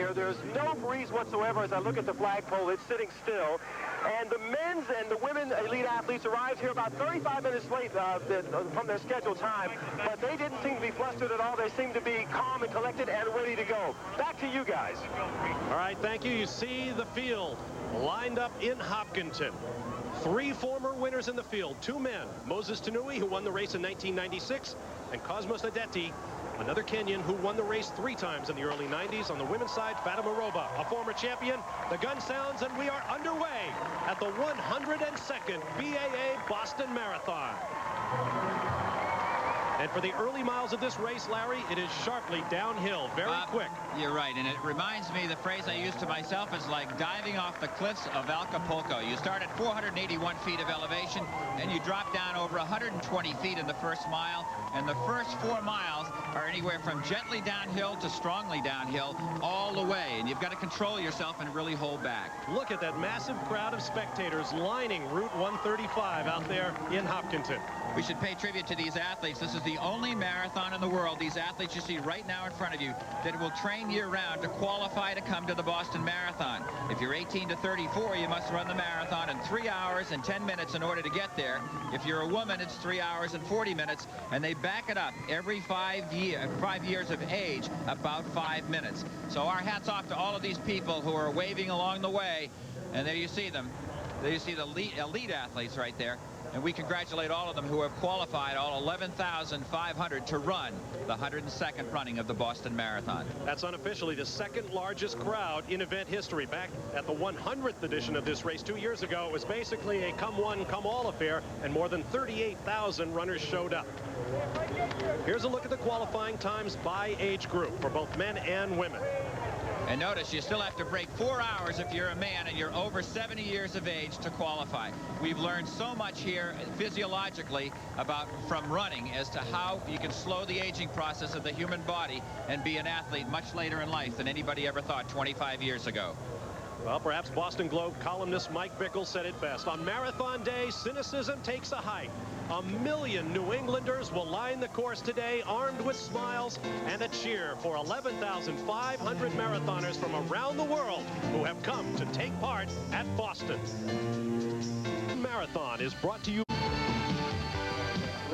here. There's no breeze whatsoever as I look at the flagpole. It's sitting still. And the men's and the women elite athletes arrived here about 35 minutes late from their scheduled time, but they didn't seem to be flustered at all. They seemed to be calm and collected and ready to go. Back to you guys. All right, thank you. You see the field lined up in Hopkinton. 3 former winners in the field, 2 men. Moses Tanui, who won the race in 1996, and Cosmos Adeti, another Kenyan who won the race 3 times in the early 90s. On the women's side, Fatima Roba, a former champion. The gun sounds, and we are underway at the 102nd BAA Boston Marathon. And for the early miles of this race, Larry, it is sharply downhill, very quick. You're right, and it reminds me, the phrase I use to myself is like diving off the cliffs of Acapulco. You start at 481 feet of elevation, and you drop down over 120 feet in the first mile, and the first 4 miles are anywhere from gently downhill to strongly downhill all the way, and you've got to control yourself and really hold back. Look at that massive crowd of spectators lining Route 135 out there in Hopkinton. We should pay tribute to these athletes. This is the only marathon in the world, these athletes you see right now in front of you, that will train year-round to qualify to come to the Boston Marathon. If you're 18 to 34, you must run the marathon in 3 hours and 10 minutes in order to get there. If you're a woman, it's 3 hours and 40 minutes, and they back it up every 5 years of age, about 5 minutes. So our hats off to all of these people who are waving along the way, and there you see them. There you see the elite athletes right there. And we congratulate all of them who have qualified, all 11,500, to run the 102nd running of the Boston Marathon. That's unofficially the 2nd largest crowd in event history. Back at the 100th edition of this race 2 years ago, it was basically a come one, come all affair, and more than 38,000 runners showed up. Here's a look at the qualifying times by age group for both men and women. And notice, you still have to break 4 hours if you're a man and you're over 70 years of age to qualify. We've learned so much here physiologically from running as to how you can slow the aging process of the human body and be an athlete much later in life than anybody ever thought 25 years ago. Well, perhaps Boston Globe columnist Mike Bickle said it best. On Marathon Day, cynicism takes a hike. 1 million New Englanders will line the course today, armed with smiles and a cheer for 11,500 marathoners from around the world who have come to take part at Boston. Marathon is brought to you.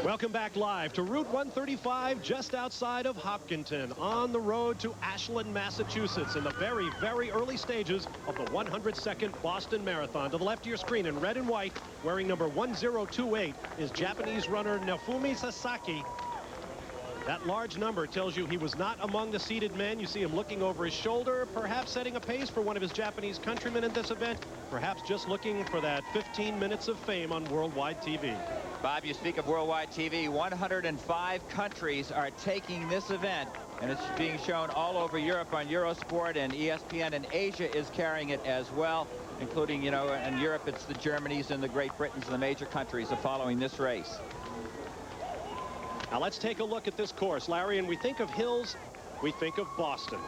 Welcome back live to Route 135, just outside of Hopkinton, on the road to Ashland, Massachusetts, in the very, very early stages of the 102nd Boston Marathon. To the left of your screen in red and white, wearing number 1028, is Japanese runner Nofumi Sasaki. That large number tells you he was not among the seated men. You see him looking over his shoulder, perhaps setting a pace for one of his Japanese countrymen in this event, perhaps just looking for that 15 minutes of fame on worldwide TV. Bob, you speak of worldwide TV. 105 countries are taking this event, and it's being shown all over Europe on Eurosport and ESPN, and Asia is carrying it as well, including, you know, in Europe it's the Germanys and the Great Britons and the major countries are following this race. Now let's take a look at this course, Larry, and we think of hills, we think of Boston.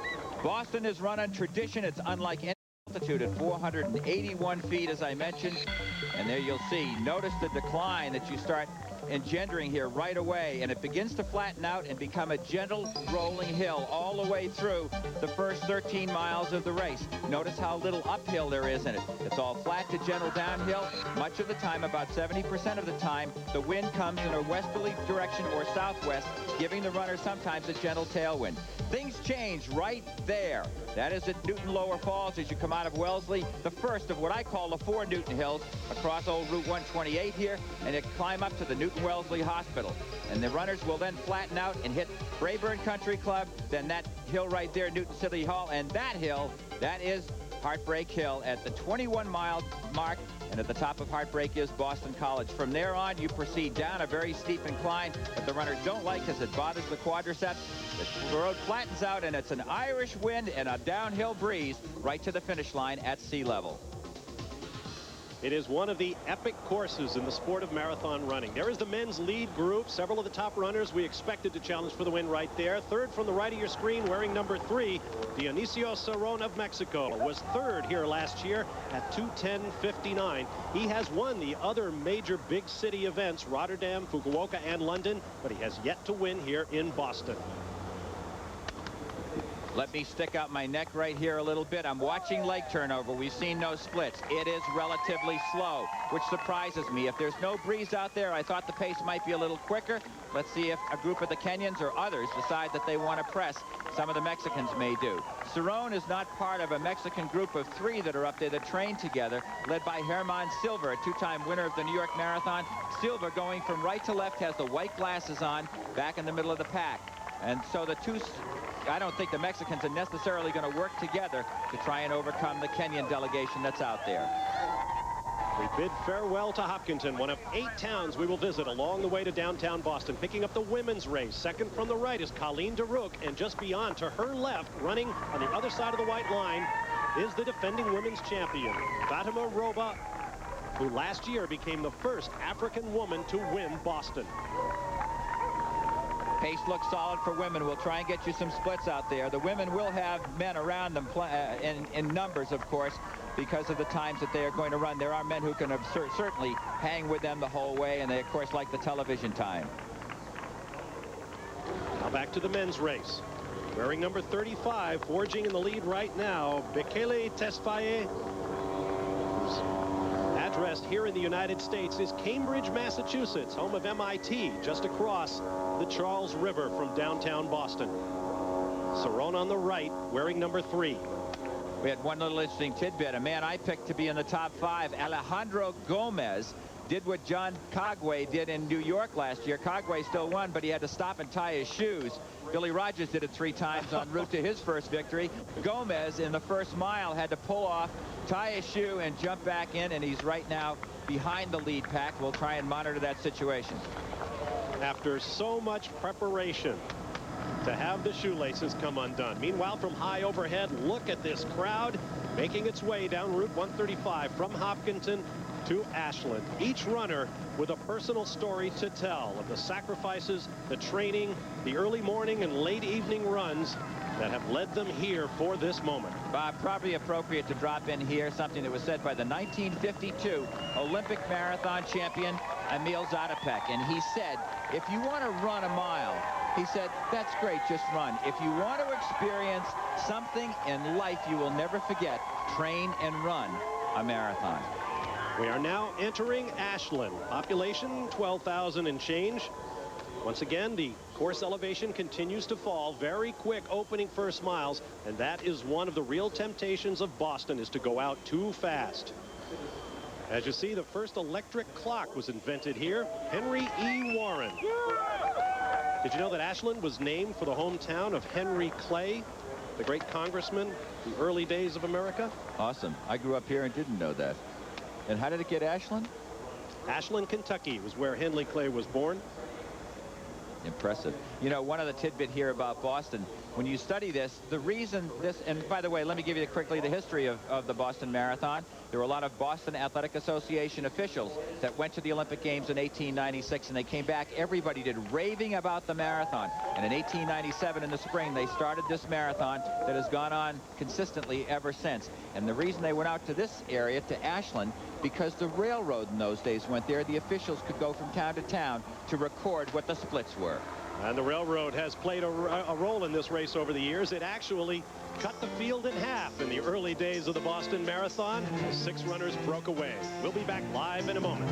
Boston is run on tradition. It's unlike any altitude at 481 feet, as I mentioned. And there you'll see, notice the decline that you start engendering here right away, and it begins to flatten out and become a gentle rolling hill all the way through the first 13 miles of the race. Notice how little uphill there is in it. It's all flat to gentle downhill. Much of the time, about 70% of the time, the wind comes in a westerly direction or southwest, giving the runner sometimes a gentle tailwind. Things change right there. That is at Newton Lower Falls as you come out of Wellesley, the first of what I call the 4 Newton Hills across old Route 128 here, and it climb up to the Newton Wellesley Hospital. And the runners will then flatten out and hit Brayburn Country Club, then that hill right there, Newton City Hall, and that hill, that is Heartbreak Hill at the 21-mile mark, and at the top of Heartbreak is Boston College. From there on, you proceed down a very steep incline that the runners don't like because it bothers the quadriceps. The road flattens out, and it's an Irish wind and a downhill breeze right to the finish line at sea level. It is one of the epic courses in the sport of marathon running. There is the men's lead group. Several of the top runners we expected to challenge for the win right there. Third from the right of your screen, wearing number 3, Dionisio Cerrón of Mexico, was third here last year at 2:10:59. He has won the other major big city events, Rotterdam, Fukuoka, and London, but he has yet to win here in Boston. Let me stick out my neck right here a little bit. I'm watching leg turnover. We've seen no splits. It is relatively slow, which surprises me. If there's no breeze out there, I thought the pace might be a little quicker. Let's see if a group of the Kenyans or others decide that they want to press. Some of the Mexicans may do. Cerrone is not part of a Mexican group of 3 that are up there that train together, led by Herman Silva, a 2-time winner of the New York Marathon. Silva, going from right to left, has the white glasses on, back in the middle of the pack. And so the two, I don't think the Mexicans are necessarily going to work together to try and overcome the Kenyan delegation that's out there. We bid farewell to Hopkinton, one of 8 towns we will visit along the way to downtown Boston. Picking up the women's race, second from the right is Colleen DeRook, and just beyond to her left, running on the other side of the white line, is the defending women's champion, Fatima Roba, who last year became the first African woman to win Boston. Pace looks solid for women. We'll try and get you some splits out there. The women will have men around them in numbers, of course, because of the times that they are going to run. There are men who can certainly hang with them the whole way, and they, of course, like the television time. Now back to the men's race. Wearing number 35, forging in the lead right now, Bekele Tesfaye, whose address here in the United States is Cambridge, Massachusetts, home of MIT, just across the Charles River from downtown Boston. Cerrone on the right, wearing number 3. We had one little interesting tidbit. A man I picked to be in the top 5, Alejandro Gomez, did what John Cogway did in New York last year. Cogway still won, but he had to stop and tie his shoes. Billy Rogers did it 3 times en route to his first victory. Gomez, in the first mile, had to pull off, tie his shoe, and jump back in, and he's right now behind the lead pack. We'll try and monitor that situation. After so much preparation to have the shoelaces come undone. Meanwhile, from high overhead, look at this crowd making its way down Route 135 from Hopkinton to Ashland. Each runner with a personal story to tell of the sacrifices, the training, the early morning and late evening runs that have led them here for this moment. Bob, probably appropriate to drop in here something that was said by the 1952 Olympic marathon champion Emil Zatopek. And he said, if you want to run a mile, he said, that's great, just run. If you want to experience something in life you will never forget, train and run a marathon. We are now entering Ashland. Population 12,000 and change. Once again, the course elevation continues to fall. Very quick opening first miles, and that is one of the real temptations of Boston, is to go out too fast. As you see, the first electric clock was invented here. Henry E. Warren. Did you know that Ashland was named for the hometown of Henry Clay, the great congressman, the early days of America? Awesome. I grew up here and didn't know that. And how did it get Ashland? Ashland, Kentucky was where Henry Clay was born. Impressive. You know, one other tidbit here about Boston, when you study this, the reason this, and by the way, let me give you quickly the history of the Boston Marathon. There were a lot of Boston Athletic Association officials that went to the Olympic Games in 1896, and they came back. Everybody did raving about the marathon. And in 1897 in the spring, they started this marathon that has gone on consistently ever since. And the reason they went out to this area, to Ashland, because the railroad in those days went there. The officials could go from town to town to record what the splits were. And the railroad has played a role in this race over the years. It actually cut the field in half in the early days of the Boston Marathon. 6 runners broke away. We'll be back live in a moment.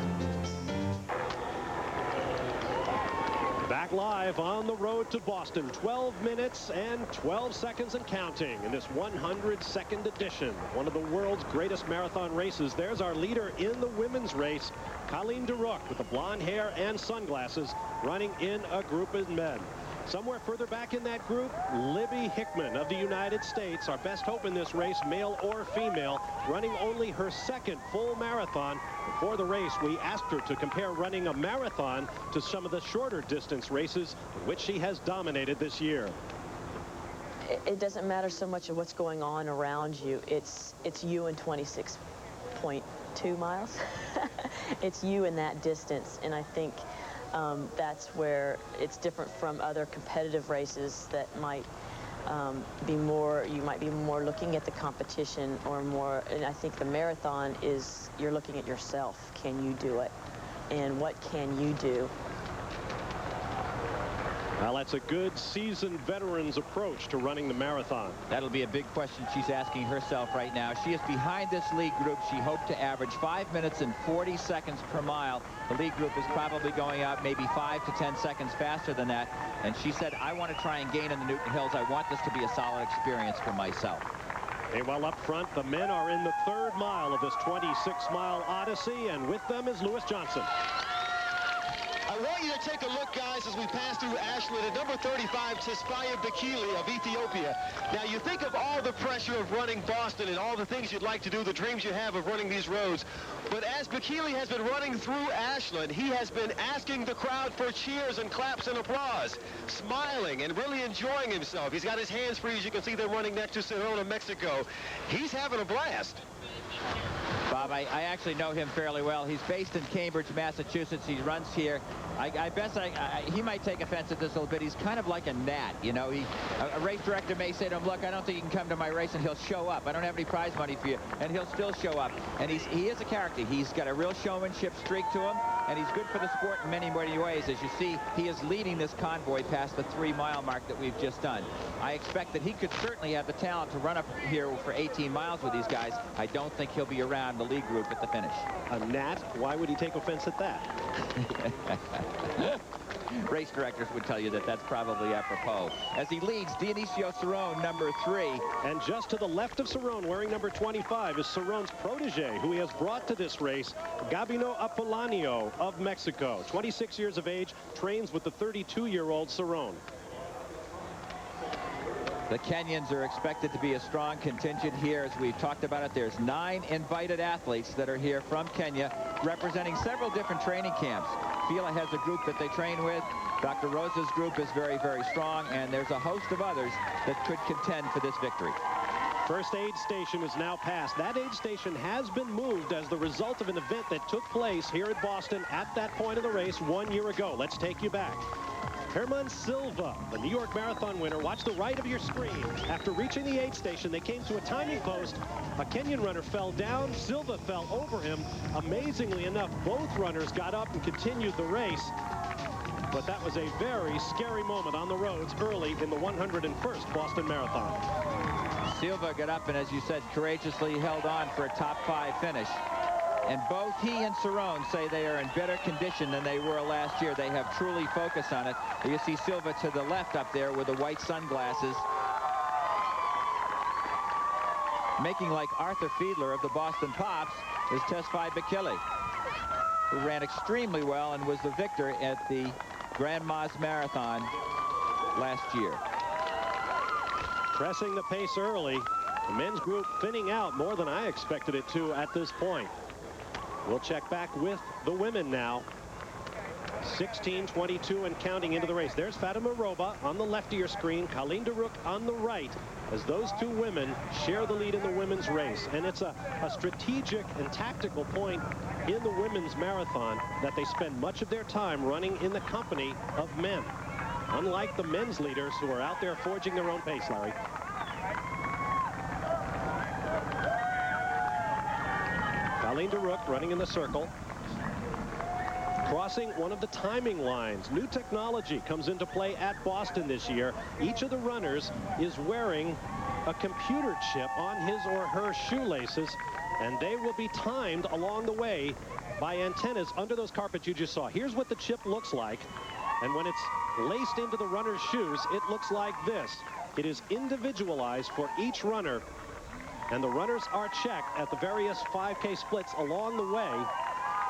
Back live on the road to Boston. 12 minutes and 12 seconds and counting in this 102nd edition, one of the world's greatest marathon races. There's our leader in the women's race, Colleen DeRook, with the blonde hair and sunglasses, running in a group of men. Somewhere further back in that group, Libby Hickman of the United States, our best hope in this race, male or female, running only her 2nd full marathon. Before the race, we asked her to compare running a marathon to some of the shorter distance races in which she has dominated this year. It doesn't matter so much of what's going on around you. It's you in 26.2 miles. It's you in that distance, and I think that's where it's different from other competitive races that might be more, you might be more looking at the competition or more, and I think the marathon is, you're looking at yourself. Can you do it? And what can you do? Well, that's a good seasoned veteran's approach to running the marathon. That'll be a big question she's asking herself right now. She is behind this lead group. She hoped to average 5 minutes and 40 seconds per mile. The lead group is probably going out maybe 5 to 10 seconds faster than that. And she said, I want to try and gain in the Newton Hills. I want this to be a solid experience for myself. Hey, well, up front, the men are in the 3rd mile of this 26-mile odyssey, and with them is Lewis Johnson. I want you to take a look, guys, as we pass through Ashland at number 35, Tesfaye Bekele of Ethiopia. Now, you think of all the pressure of running Boston and all the things you'd like to do, the dreams you have of running these roads. But as Bekele has been running through Ashland, he has been asking the crowd for cheers and claps and applause, smiling and really enjoying himself. He's got his hands free, as you can see them running next to Sonora, Mexico. He's having a blast. Bob, I actually know him fairly well. He's based in Cambridge, Massachusetts. He runs here. He might take offense at this a little bit. He's kind of like a gnat, you know. A race director may say to him, look, I don't think you can come to my race, and he'll show up. I don't have any prize money for you, and he'll still show up. And he is a character. He's got a real showmanship streak to him, and he's good for the sport in many, many ways. As you see, he is leading this convoy past the 3-mile mark that we've just done. I expect that he could certainly have the talent to run up here for 18 miles with these guys. I don't think he'll be around the lead group at the finish. A gnat? Why would he take offense at that? Race directors would tell you that that's probably apropos. As he leads, Dionisio Cerrone, number 3. And just to the left of Cerrone, wearing number 25, is Cerrone's protege, who he has brought to this race, Gabino Apolanio of Mexico. 26 years of age, trains with the 32-year-old Cerrone. The Kenyans are expected to be a strong contingent here. As we've talked about it, there's 9 invited athletes that are here from Kenya, representing several different training camps. Fila has a group that they train with. Dr. Rosa's group is very, very strong, and there's a host of others that could contend for this victory. First aid station is now passed. That aid station has been moved as the result of an event that took place here at Boston at that point of the race 1 year ago. Let's take you back. Herman Silva, the New York Marathon winner, watch the right of your screen. After reaching the aid station, they came to a timing post. A Kenyan runner fell down. Silva fell over him. Amazingly enough, both runners got up and continued the race. But that was a very scary moment on the roads early in the 101st Boston Marathon. Silva got up and, as you said, courageously held on for a top 5 finish. And both he and Cerrone say they are in better condition than they were last year. They have truly focused on it. You see Silva to the left up there with the white sunglasses, making like Arthur Fiedler of the Boston Pops is Tesfaye Bekele, who ran extremely well and was the victor at the Grand Mas Marathon last year. Pressing the pace early. The men's group thinning out more than I expected it to at this point. We'll check back with the women now. 16, 22, and counting into the race. There's Fatima Roba on the left of your screen, Colleen Daruk on the right, as those two women share the lead in the women's race. And it's a strategic and tactical point in the women's marathon that they spend much of their time running in the company of men, unlike the men's leaders who are out there forging their own pace, Larry. Colleen Daruk running in the circle, crossing one of the timing lines. New technology comes into play at Boston this year. Each of the runners is wearing a computer chip on his or her shoelaces, and they will be timed along the way by antennas under those carpets you just saw. Here's what the chip looks like, and when it's laced into the runner's shoes, it looks like this. It is individualized for each runner, and the runners are checked at the various 5K splits along the way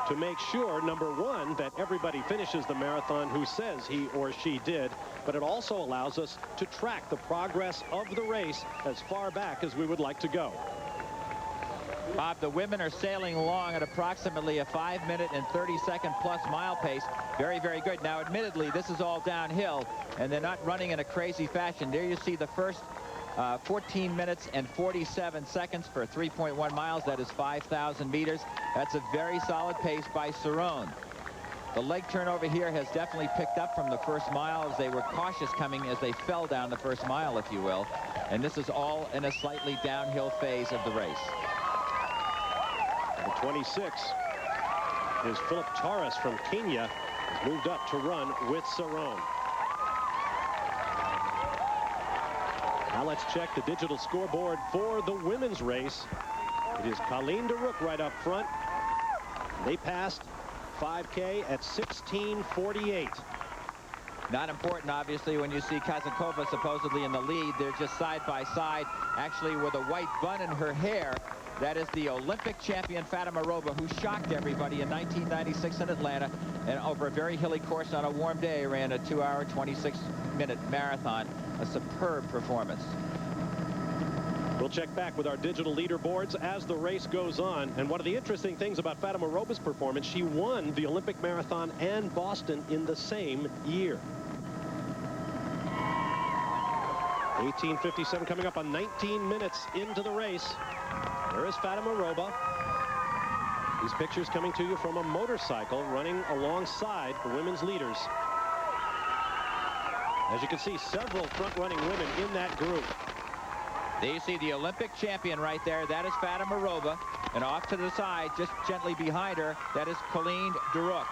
to make sure, number one, that everybody finishes the marathon who says he or she did, but it also allows us to track the progress of the race as far back as we would like to go. Bob, the women are sailing along at approximately a 5 minute and 30-second plus mile pace. Very, very good. Now, admittedly, this is all downhill, and they're not running in a crazy fashion. There you see the first 14 minutes and 47 seconds for 3.1 miles. That is 5,000 meters. That's a very solid pace by Cerrone. The leg turn over here has definitely picked up from the first mile, as they were cautious coming as they fell down the first mile, if you will. And this is all in a slightly downhill phase of the race. The 26 is Philip Torres from Kenya, has moved up to run with Cerrone. Now let's check the digital scoreboard for the women's race. It is Colleen DeRook right up front. They passed 5K at 16:48. Not important, obviously, when you see Kazakova supposedly in the lead. They're just side by side, actually with a white bun in her hair. That is the Olympic champion Fatima Roba, who shocked everybody in 1996 in Atlanta, and over a very hilly course on a warm day ran a 2-hour 26-minute marathon. A superb performance. We'll check back with our digital leaderboards as the race goes on. And one of the interesting things about Fatima Roba's performance, she won the Olympic marathon and Boston in the same year. 18:57 coming up on 19 minutes into the race. There is Fatima Roba. These pictures coming to you from a motorcycle running alongside the women's leaders. As you can see, several front-running women in that group. There you see the Olympic champion right there. That is Fatima Roba. And off to the side, just gently behind her, that is Colleen DeRook.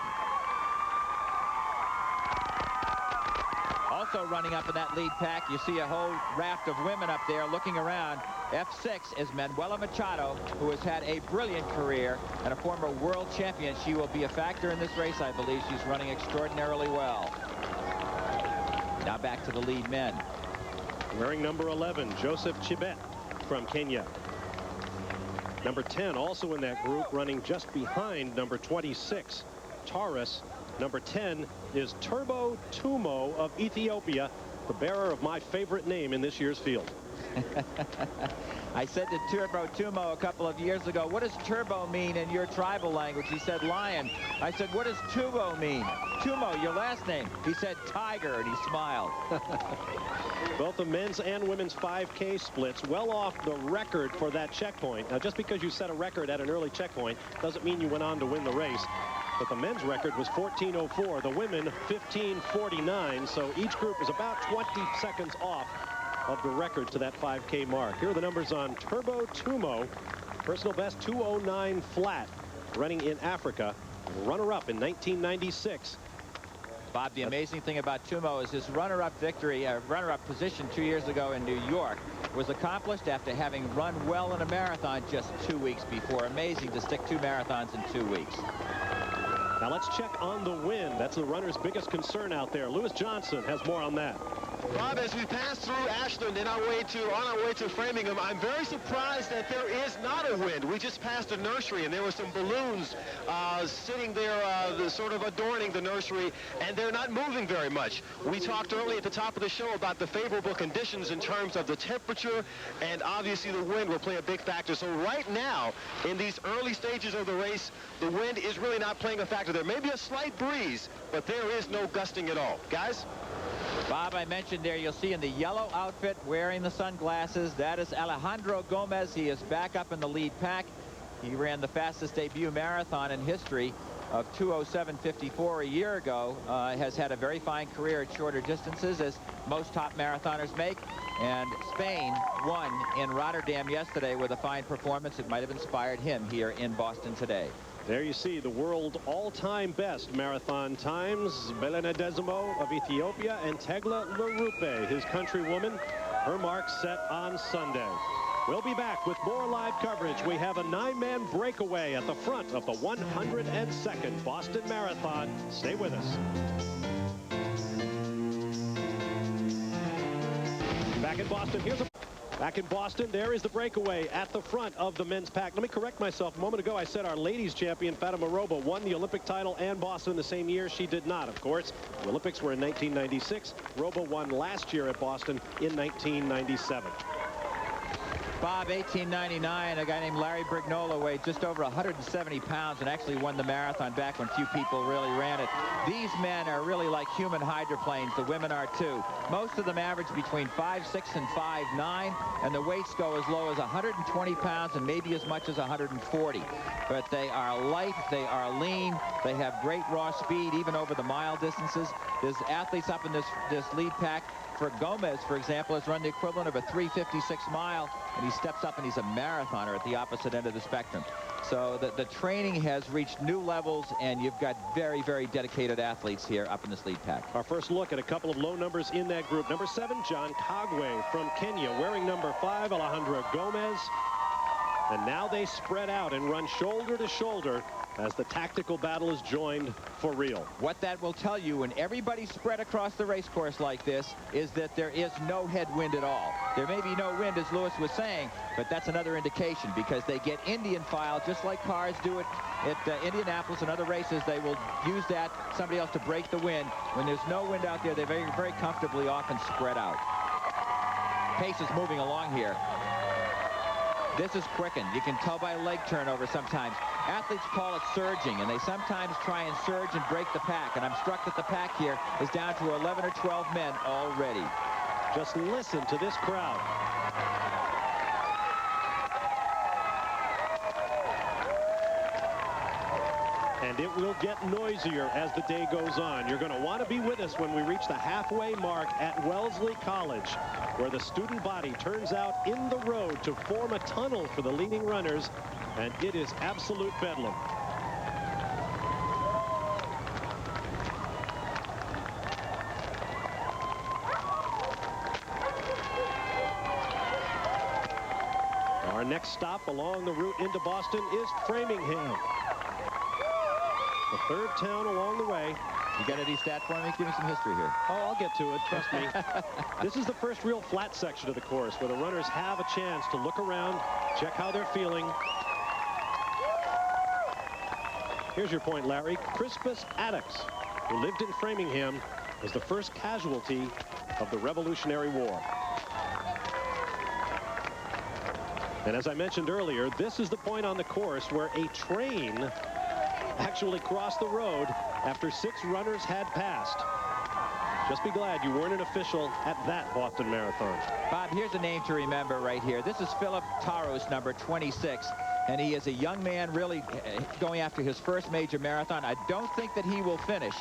Also running up in that lead pack, you see a whole raft of women up there looking around. F6 is Manuela Machado, who has had a brilliant career and a former world champion. She will be a factor in this race, I believe. She's running extraordinarily well. Now back to the lead men. Wearing number 11, Joseph Chibet from Kenya. Number 10 also in that group, running just behind number 26, Taurus. Number 10 is Turbo Tumo of Ethiopia, the bearer of my favorite name in this year's field. I said to Turbo Tumo a couple of years ago, what does turbo mean in your tribal language? He said lion. I said, what does Tumo mean? Tumo, your last name. He said tiger, and he smiled. Both the men's and women's 5K splits well off the record for that checkpoint. Now, just because you set a record at an early checkpoint doesn't mean you went on to win the race. But the men's record was 14:04, the women 15:49, so each group is about 20 seconds off of the record to that 5K mark. Here are the numbers on Turbo Tumo. Personal best 2:09 flat, running in Africa. Runner-up in 1996. Bob, the amazing thing about Tumo is his runner-up victory, runner-up position 2 years ago in New York, was accomplished after having run well in a marathon just 2 weeks before. Amazing to stick 2 marathons in 2 weeks. Now let's check on the wind. That's the runner's biggest concern out there. Lewis Johnson has more on that. Bob, as we pass through Ashland on our way to Framingham, I'm very surprised that there is not a wind. We just passed a nursery, and there were some balloons sitting there sort of adorning the nursery, and they're not moving very much. We talked early at the top of the show about the favorable conditions in terms of the temperature, and obviously the wind will play a big factor. So right now, in these early stages of the race, the wind is really not playing a factor. There may be a slight breeze, but there is no gusting at all. Guys? Bob, I mentioned there, you'll see in the yellow outfit wearing the sunglasses, that is Alejandro Gomez. He is back up in the lead pack. He ran the fastest debut marathon in history of 2:07:54 a year ago. Has had a very fine career at shorter distances, as most top marathoners make. And Spain won in Rotterdam yesterday with a fine performance. It might have inspired him here in Boston today. There you see the world all-time best marathon times. Belenadezimo of Ethiopia and Tegla Lerupe, his countrywoman. Her mark set on Sunday. We'll be back with more live coverage. We have a 9-man breakaway at the front of the 102nd Boston Marathon. Stay with us. Back in Boston, Back in Boston, there is the breakaway at the front of the men's pack. Let me correct myself. A moment ago, I said our ladies champion, Fatima Roba, won the Olympic title and Boston the same year. She did not, of course. The Olympics were in 1996. Roba won last year at Boston in 1997. Bob, 1899, a guy named Larry Brignola weighed just over 170 pounds and actually won the marathon back when few people really ran it. These men are really like human hydroplanes. The women are too. Most of them average between 5'6" and 5'9", and the weights go as low as 120 pounds and maybe as much as 140. But they are light, they are lean, they have great raw speed even over the mile distances. There's athletes up in this lead pack for Gomez, for example, has run the equivalent of a 3:56 mile, and he steps up and he's a marathoner at the opposite end of the spectrum. So the training has reached new levels, and you've got very, very dedicated athletes here up in this lead pack. Our first look at a couple of low numbers in that group. Number 7, John Kagwe from Kenya, wearing number 5, Alejandro Gomez. And now they spread out and run shoulder to shoulder as the tactical battle is joined for real. What that will tell you when everybody's spread across the race course like this is that there is no headwind at all. There may be no wind, as Lewis was saying, but that's another indication, because they get Indian file just like cars do it at Indianapolis and other races. They will use that, somebody else, to break the wind. When there's no wind out there, they're very, very comfortably often spread out. Pace is moving along here. This is quickened. You can tell by leg turnover sometimes. Athletes call it surging, and they sometimes try and surge and break the pack. And I'm struck that the pack here is down to 11 or 12 men already. Just listen to this crowd. And it will get noisier as the day goes on. You're going to want to be with us when we reach the halfway mark at Wellesley College, where the student body turns out in the road to form a tunnel for the leading runners, and it is absolute bedlam. Our next stop along the route into Boston is Framingham, the third town along the way. You got any stat for me? Give me some history here. Oh, I'll get to it. Trust me. This is the first real flat section of the course where the runners have a chance to look around, check how they're feeling. Here's your point, Larry. Crispus Attucks, who lived in Framingham, was the first casualty of the Revolutionary War. And as I mentioned earlier, this is the point on the course where a train actually crossed the road after 6 runners had passed. Just be glad you weren't an official at that Boston Marathon. Bob, here's a name to remember right here. This is Philip Taros, number 26, and he is a young man really going after his first major marathon. I don't think that he will finish,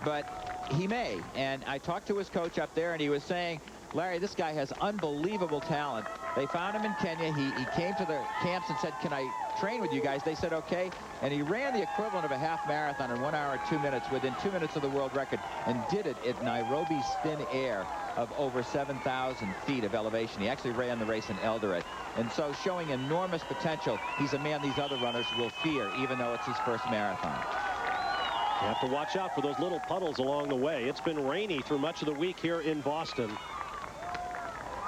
but he may. And I talked to his coach up there, and he was saying, Larry, this guy has unbelievable talent. They found him in Kenya. He came to the camps and said, can I train with you guys? They said, okay. And he ran the equivalent of a half marathon in 1 hour, 2 minutes, within 2 minutes of the world record, and did it at Nairobi's thin air of over 7,000 feet of elevation. He actually ran the race in Eldoret. And so showing enormous potential. He's a man these other runners will fear, even though it's his first marathon. You have to watch out for those little puddles along the way. It's been rainy through much of the week here in Boston,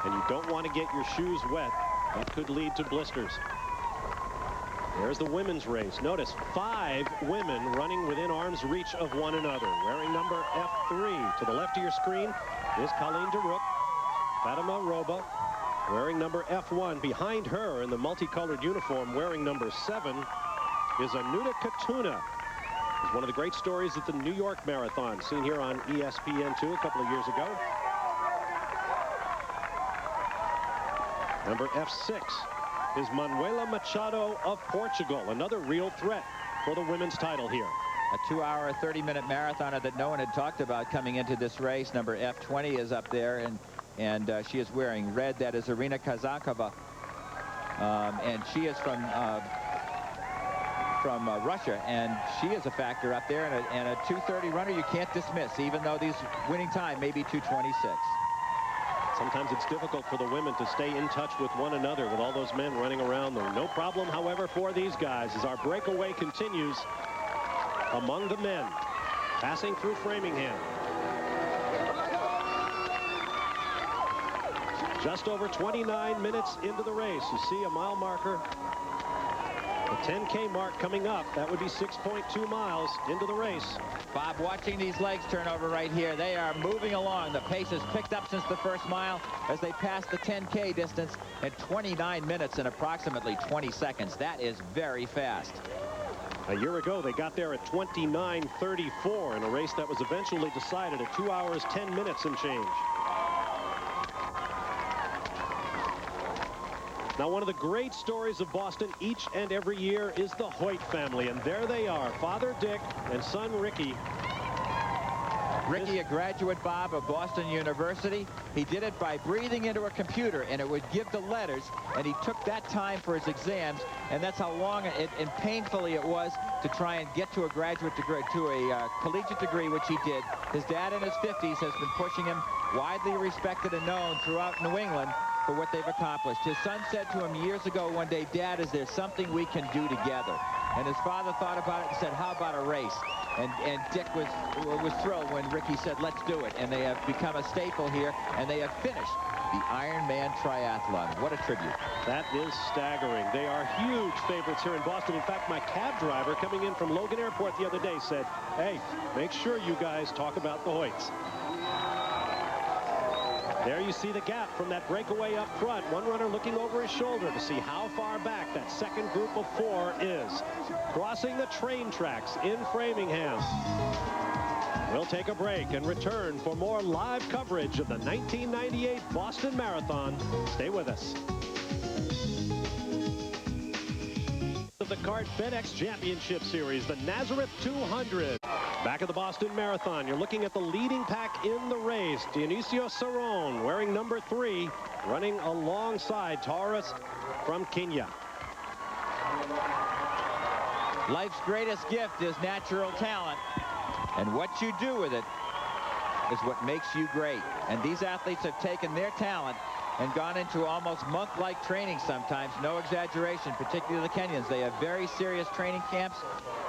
and you don't want to get your shoes wet. That could lead to blisters. There's the women's race. Notice 5 women running within arm's reach of one another. Wearing number F3 to the left of your screen is Colleen DeRook. Fatima Roba wearing number F1. Behind her in the multicolored uniform wearing number 7 is Anuta Katuna. It's one of the great stories at the New York Marathon, seen here on ESPN2 a couple of years ago. Number F6 is Manuela Machado of Portugal, another real threat for the women's title here. A 2 hour, 30-minute marathoner that no one had talked about coming into this race. Number F20 is up there, and she is wearing red. That is Irina Kazakova, and she is from Russia, and she is a factor up there, and a 2:30 runner you can't dismiss, even though these winning time may be 2:26. Sometimes it's difficult for the women to stay in touch with one another with all those men running around them. No problem, however, for these guys as our breakaway continues among the men, passing through Framingham. Just over 29 minutes into the race. You see a mile marker. The 10K mark coming up. That would be 6.2 miles into the race. Bob, watching these legs turn over right here, they are moving along. The pace has picked up since the first mile as they pass the 10K distance at 29 minutes and approximately 20 seconds. That is very fast. A year ago, they got there at 29:34 in a race that was eventually decided at 2 hours, 10 minutes and change. Now, one of the great stories of Boston each and every year is the Hoyt family, and there they are, Father Dick and son Ricky, Ricky, a graduate, Bob, of Boston University. He did it by breathing into a computer, and it would give the letters, and he took that time for his exams, and that's how long and painfully it was to try and get to a graduate degree, to a collegiate degree, which he did. His dad in his 50s has been pushing him, widely respected and known throughout New England for what they've accomplished. His son said to him years ago one day, "Dad, is there something we can do together?" And his father thought about it and said, "How about a race?" And Dick was thrilled when Ricky said, "Let's do it." And they have become a staple here, and they have finished the Ironman Triathlon. What a tribute. That is staggering. They are huge favorites here in Boston. In fact, my cab driver coming in from Logan Airport the other day said, "Hey, make sure you guys talk about the Hoyts." There you see the gap from that breakaway up front. One runner looking over his shoulder to see how far back that second group of 4 is. Crossing the train tracks in Framingham. We'll take a break and return for more live coverage of the 1998 Boston Marathon. Stay with us. Of the CART FedEx Championship Series, the Nazareth 200. Back at the Boston Marathon, you're looking at the leading pack in the race. Dionisio Cerrone, wearing number 3, running alongside Taurus from Kenya. Life's greatest gift is natural talent, and what you do with it is what makes you great. And these athletes have taken their talent and gone into almost month-like training sometimes. No exaggeration, particularly the Kenyans. They have very serious training camps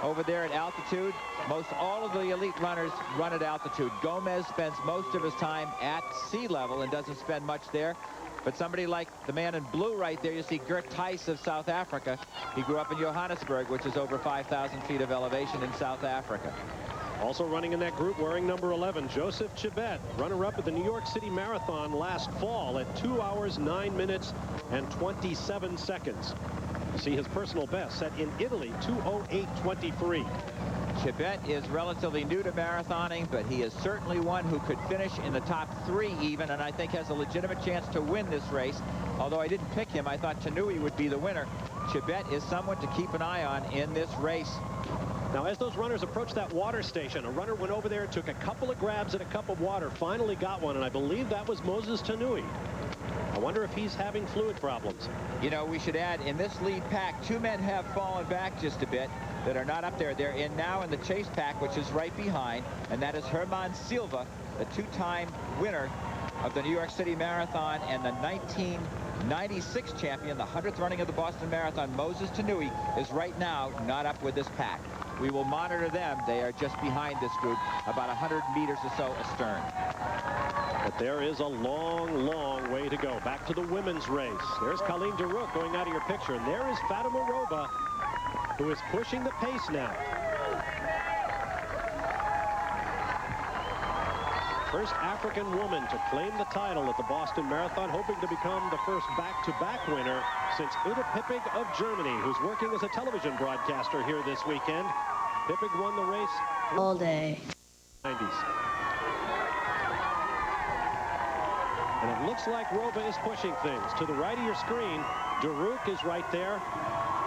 over there at altitude. Most all of the elite runners run at altitude. Gomez spends most of his time at sea level and doesn't spend much there. But somebody like the man in blue right there, you see Gert Thijs of South Africa. He grew up in Johannesburg, which is over 5,000 feet of elevation in South Africa. Also running in that group, wearing number 11, Joseph Chibet, runner-up at the New York City Marathon last fall at 2 hours, 9 minutes, and 27 seconds. You see his personal best set in Italy, 2:08:23. Chibet is relatively new to marathoning, but he is certainly one who could finish in the top 3 even, and I think has a legitimate chance to win this race. Although I didn't pick him, I thought Tanui would be the winner. Chibet is someone to keep an eye on in this race. Now, as those runners approached that water station, a runner went over there, took a couple of grabs at a cup of water, finally got one, and I believe that was Moses Tanui. I wonder if he's having fluid problems. You know, we should add, in this lead pack, 2 men have fallen back just a bit that are not up there. They're in now in the chase pack, which is right behind, and that is Herman Silva, the 2-time winner of the New York City Marathon and the 1996 champion, the 100th running of the Boston Marathon. Moses Tanui is right now not up with this pack. We will monitor them. They are just behind this group, about 100 meters or so astern. But there is a long, long way to go. Back to the women's race. There's Colleen Daruk going out of your picture, and there is Fatima Roba, who is pushing the pace now. First African woman to claim the title at the Boston Marathon, hoping to become the first back-to-back winner since Uta Pippig of Germany, who's working as a television broadcaster here this weekend. Pippig won the race all day. 90s. And it looks like Roba is pushing things. To the right of your screen, Daruk is right there,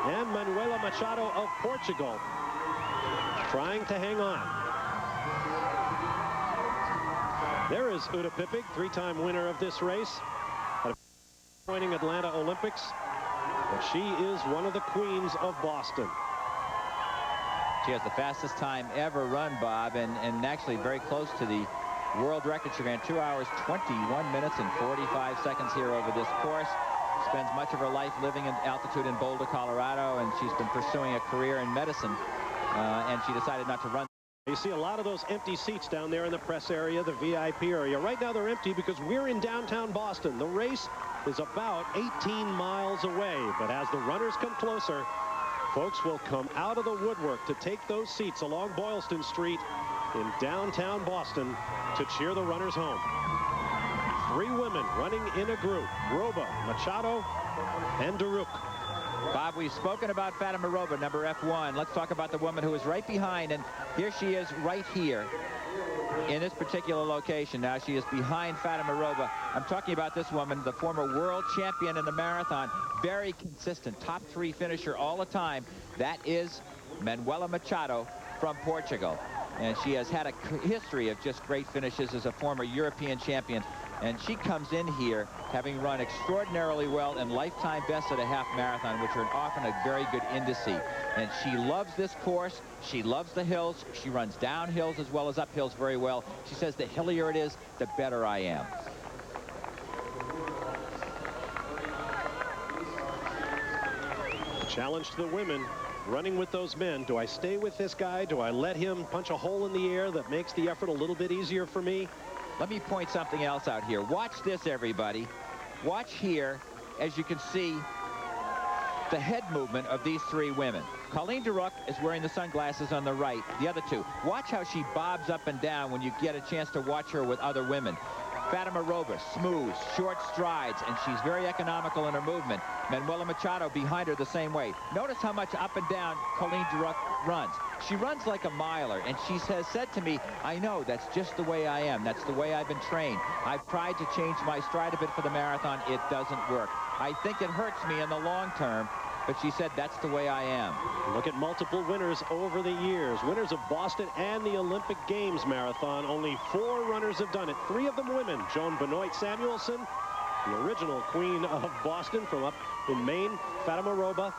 and Manuela Machado of Portugal trying to hang on. There is Uta Pippig, 3-time winner of this race, joining Atlanta Olympics. But she is one of the queens of Boston. She has the fastest time ever run, Bob, and actually very close to the world record. She ran 2 hours, 21 minutes, and 45 seconds here over this course. Spends much of her life living in altitude in Boulder, Colorado, and she's been pursuing a career in medicine, and she decided not to run. You see a lot of those empty seats down there in the press area, the VIP area. Right now they're empty because we're in downtown Boston. The race is about 18 miles away, but as the runners come closer, folks will come out of the woodwork to take those seats along Boylston Street in downtown Boston to cheer the runners home. 3 women running in a group: Roba, Machado, and Daruk. Bob, we've spoken about Fatima Roba, number F1. Let's talk about the woman who is right behind, and here she is right here in this particular location. Now she is behind Fatima Roba. I'm talking about this woman, the former world champion in the marathon, very consistent, top 3 finisher all the time. That is Manuela Machado from Portugal. And she has had a history of just great finishes as a former European champion. And she comes in here having run extraordinarily well and lifetime bests at a half marathon, which are often a very good indice. And she loves this course. She loves the hills. She runs down hills as well as up hills very well. She says the hillier it is, the better I am. Challenge to the women. Running with those men. Do I stay with this guy? Do I let him punch a hole in the air that makes the effort a little bit easier for me? Let me point something else out here. Watch this, everybody. Watch here, as you can see, the head movement of these three women. Colleen Durock is wearing the sunglasses on the right. The other two. Watch how she bobs up and down when you get a chance to watch her with other women. Fatima Robles, smooth, short strides, and she's very economical in her movement. Manuela Machado behind her the same way. Notice how much up and down Colleen Durock runs. She runs like a miler, and she has said to me, I know, that's just the way I am. That's the way I've been trained. I've tried to change my stride a bit for the marathon. It doesn't work. I think it hurts me in the long term, but she said that's the way I am. Look at multiple winners over the years. Winners of Boston and the Olympic Games marathon. Only 4 runners have done it. 3 of them women. Joan Benoit Samuelson, the original queen of Boston from up in Maine. Fatima Roba.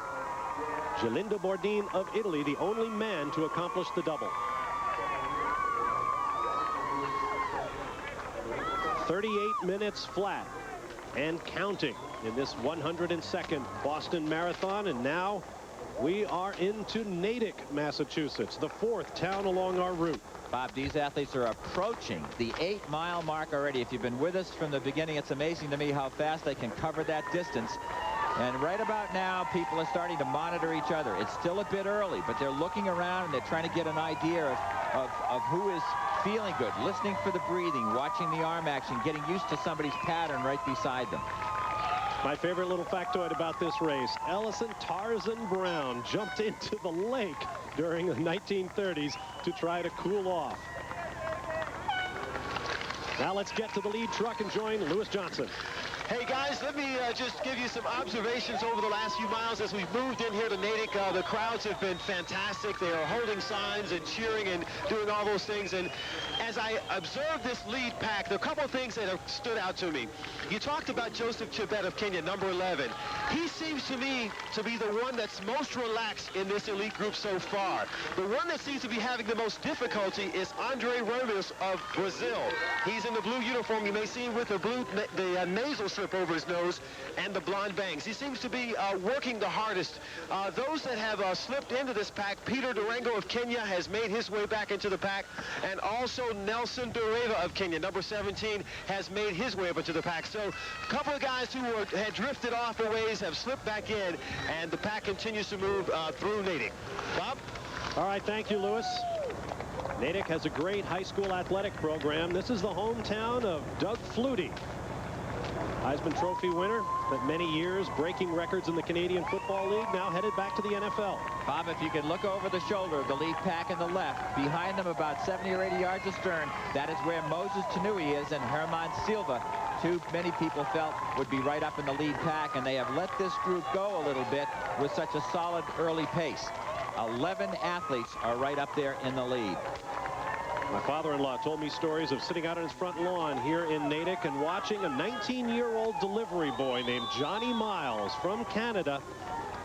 Gelindo Bordin of Italy, the only man to accomplish the double. 38 minutes flat and counting in this 102nd Boston Marathon. And now we are into Natick, Massachusetts, the 4th town along our route. Bob, these athletes are approaching the 8-mile mark already. If you've been with us from the beginning, it's amazing to me how fast they can cover that distance. And right about now, people are starting to monitor each other. It's still a bit early, but they're looking around and they're trying to get an idea of who is feeling good, listening for the breathing, watching the arm action, getting used to somebody's pattern right beside them. My favorite little factoid about this race, Ellison Tarzan Brown jumped into the lake during the 1930s to try to cool off. Now let's get to the lead truck and join Lewis Johnson. Hey guys, let me just give you some observations over the last few miles as we've moved in here to Natick. The crowds have been fantastic. They are holding signs and cheering and doing all those things. And as I observed this lead pack, there are a couple of things that have stood out to me. You talked about Joseph Chebet of Kenya, number 11. He seems to me to be the one that's most relaxed in this elite group so far. The one that seems to be having the most difficulty is Andre Ramos of Brazil. He's in the blue uniform. You may see him with the nasal strip over his nose and the blonde bangs. He seems to be working the hardest. Those that have slipped into this pack, Peter Durango of Kenya has made his way back into the pack, and also Nelson Dureva of Kenya, number 17, has made his way up into the pack. So a couple of guys who had drifted off a ways have slipped back in, and the pack continues to move through Natick. Bob? All right, thank you, Lewis. Natick has a great high school athletic program. This is the hometown of Doug Flutie, Heisman Trophy winner, spent many years breaking records in the Canadian Football League, now headed back to the NFL. Bob, if you could look over the shoulder of the lead pack in the left, behind them about 70 or 80 yards astern, that is where Moses Tanui is, and Herman Silva, who many people felt would be right up in the lead pack, and they have let this group go a little bit with such a solid early pace. 11 athletes are right up there in the lead. My father-in-law told me stories of sitting out on his front lawn here in Natick and watching a 19-year-old delivery boy named Johnny Miles from Canada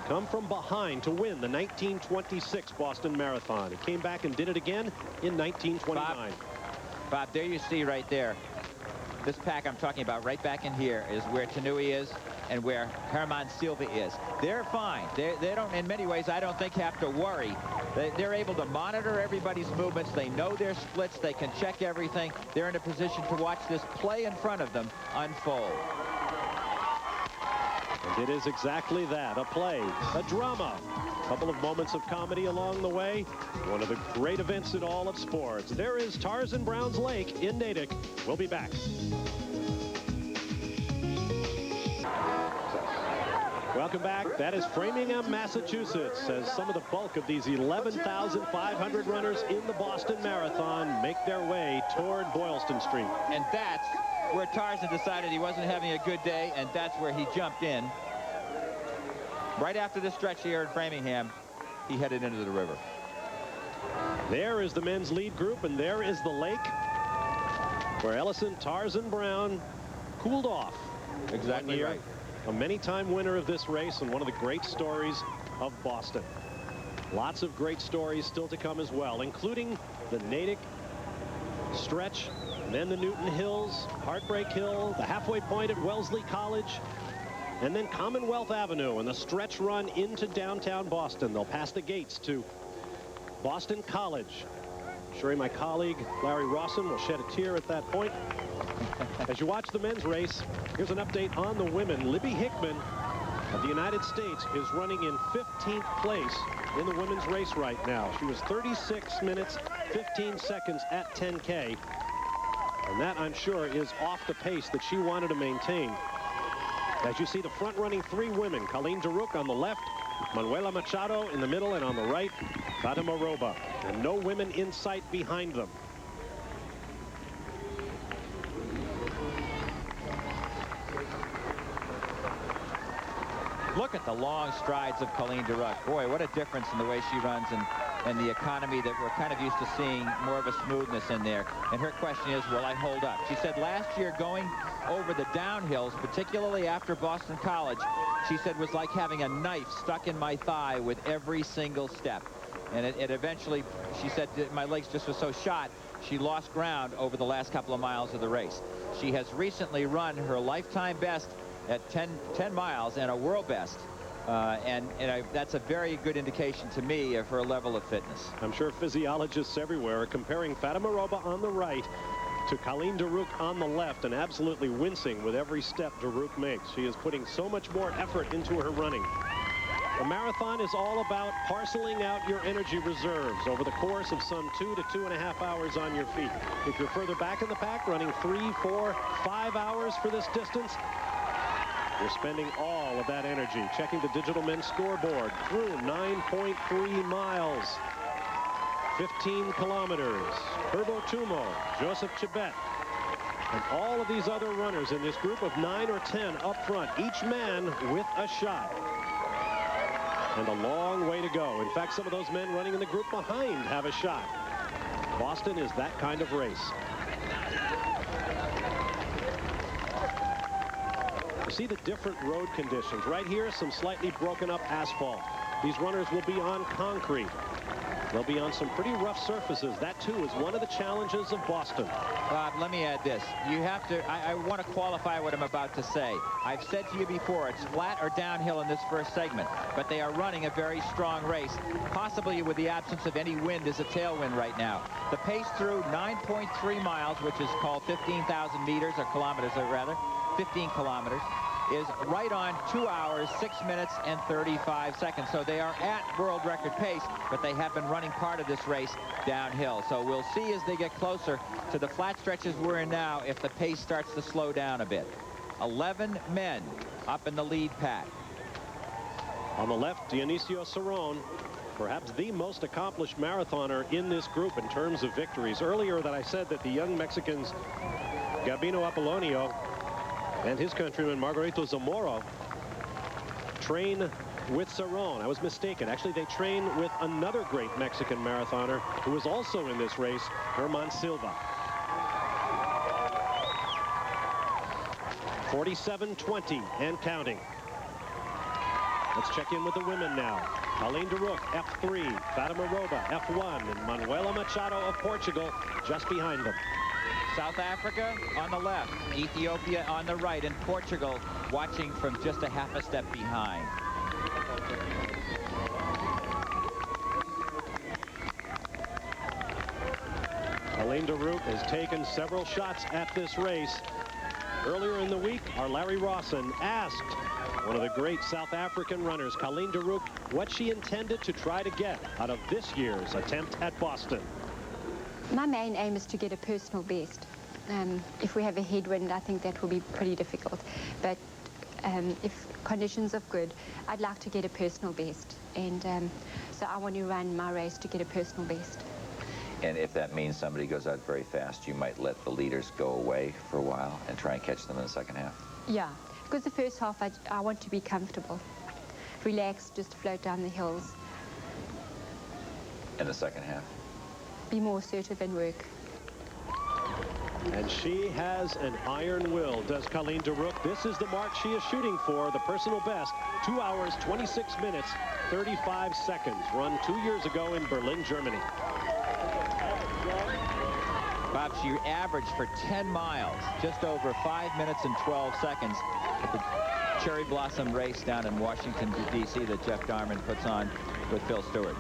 come from behind to win the 1926 Boston Marathon. He came back and did it again in 1929. Bob, there you see right there. This pack I'm talking about right back in here is where Tanui is and where Herman Silva is. They're fine. They don't, in many ways, I don't think, have to worry. They're able to monitor everybody's movements. They know their splits. They can check everything. They're in a position to watch this play in front of them unfold. And it is exactly that, a play, a drama. A couple of moments of comedy along the way. One of the great events in all of sports. There is Tarzan Brown's Lake in Natick. We'll be back. Welcome back. That is Framingham, Massachusetts, as some of the bulk of these 11,500 runners in the Boston Marathon make their way toward Boylston Street. And that's where Tarzan decided he wasn't having a good day, and that's where he jumped in. Right after this stretch here in Framingham, he headed into the river. There is the men's lead group, and there is the lake where Ellison Tarzan Brown cooled off. Exactly right. A many-time winner of this race and one of the great stories of Boston. Lots of great stories still to come as well, including the Natick stretch, and then the Newton Hills, Heartbreak Hill, the halfway point at Wellesley College, and then Commonwealth Avenue and the stretch run into downtown Boston. They'll pass the gates to Boston College. I'm sure my colleague Larry Rawson will shed a tear at that point. As you watch the men's race, here's an update on the women. Libby Hickman of the United States is running in 15th place in the women's race right now. She was 36 minutes, 15 seconds at 10K. And that, I'm sure, is off the pace that she wanted to maintain. As you see the front-running three women, Colleen Daruk on the left, Manuela Machado in the middle, and on the right, Fatima Roba. And no women in sight behind them. Look at the long strides of Colleen Daruk. Boy, what a difference in the way she runs and the economy that we're kind of used to seeing, more of a smoothness in there. And her question is, will I hold up? She said last year going over the downhills, particularly after Boston College, she said was like having a knife stuck in my thigh with every single step. And it eventually, she said, my legs just were so shot, she lost ground over the last couple of miles of the race. She has recently run her lifetime best at 10 miles and a world best. That's a very good indication to me of her level of fitness. I'm sure physiologists everywhere are comparing Fatima Roba on the right to Colleen Daruk on the left and absolutely wincing with every step Daruk makes. She is putting so much more effort into her running. The marathon is all about parceling out your energy reserves over the course of some 2 to 2.5 hours on your feet. If you're further back in the pack, running 3, 4, 5 hours for this distance, you're spending all of that energy. Checking the digital men's scoreboard through 9.3 miles, 15 kilometers. Herbo Tumo, Joseph Chibet, and all of these other runners in this group of 9 or 10 up front, each man with a shot. And a long way to go. In fact, some of those men running in the group behind have a shot. Boston is that kind of race. You see the different road conditions. Right here, some slightly broken up asphalt. These runners will be on concrete. They'll be on some pretty rough surfaces. That, too, is one of the challenges of Boston. Bob, let me add this. You have to, I want to qualify what I'm about to say. I've said to you before, it's flat or downhill in this first segment, but they are running a very strong race, possibly with the absence of any wind as a tailwind right now. The pace through 9.3 miles, which is called 15,000 meters, or kilometers, or rather, 15 kilometers, is right on 2 hours, 6 minutes, and 35 seconds. So they are at world record pace, but they have been running part of this race downhill. So we'll see as they get closer to the flat stretches we're in now if the pace starts to slow down a bit. 11 men up in the lead pack. On the left, Dionisio Cerrone, perhaps the most accomplished marathoner in this group in terms of victories. Earlier that I said that the young Mexicans, Gabino Apollonio and his countryman Margarito Zamora, train with Cerrone. I was mistaken. Actually, they train with another great Mexican marathoner who is also in this race, Herman Silva. 47:20 and counting. Let's check in with the women now. Colleen Daruk, F3, Fatima Roba, F1, and Manuela Machado of Portugal just behind them. South Africa on the left, Ethiopia on the right, and Portugal watching from just a half a step behind. Colleen Daruk has taken several shots at this race. Earlier in the week, our Larry Rawson asked one of the great South African runners, Colleen Daruk, what she intended to try to get out of this year's attempt at Boston. My main aim is to get a personal best. If we have a headwind, I think that will be pretty difficult. But if conditions are good, I'd like to get a personal best. And so I want to run my race to get a personal best. And if that means somebody goes out very fast, you might let the leaders go away for a while and try and catch them in the second half? Yeah, because the first half I want to be comfortable. Relax, just float down the hills. in the second half? Be more assertive and work. And she has an iron will, does Colleen DeRook. This is the mark she is shooting for, the personal best. 2 hours, 26 minutes, 35 seconds, run 2 years ago in Berlin, Germany. Bob, she averaged for 10 miles, just over 5 minutes and 12 seconds at the Cherry Blossom race down in Washington, D.C. that Jeff Darman puts on with Phil Stewart.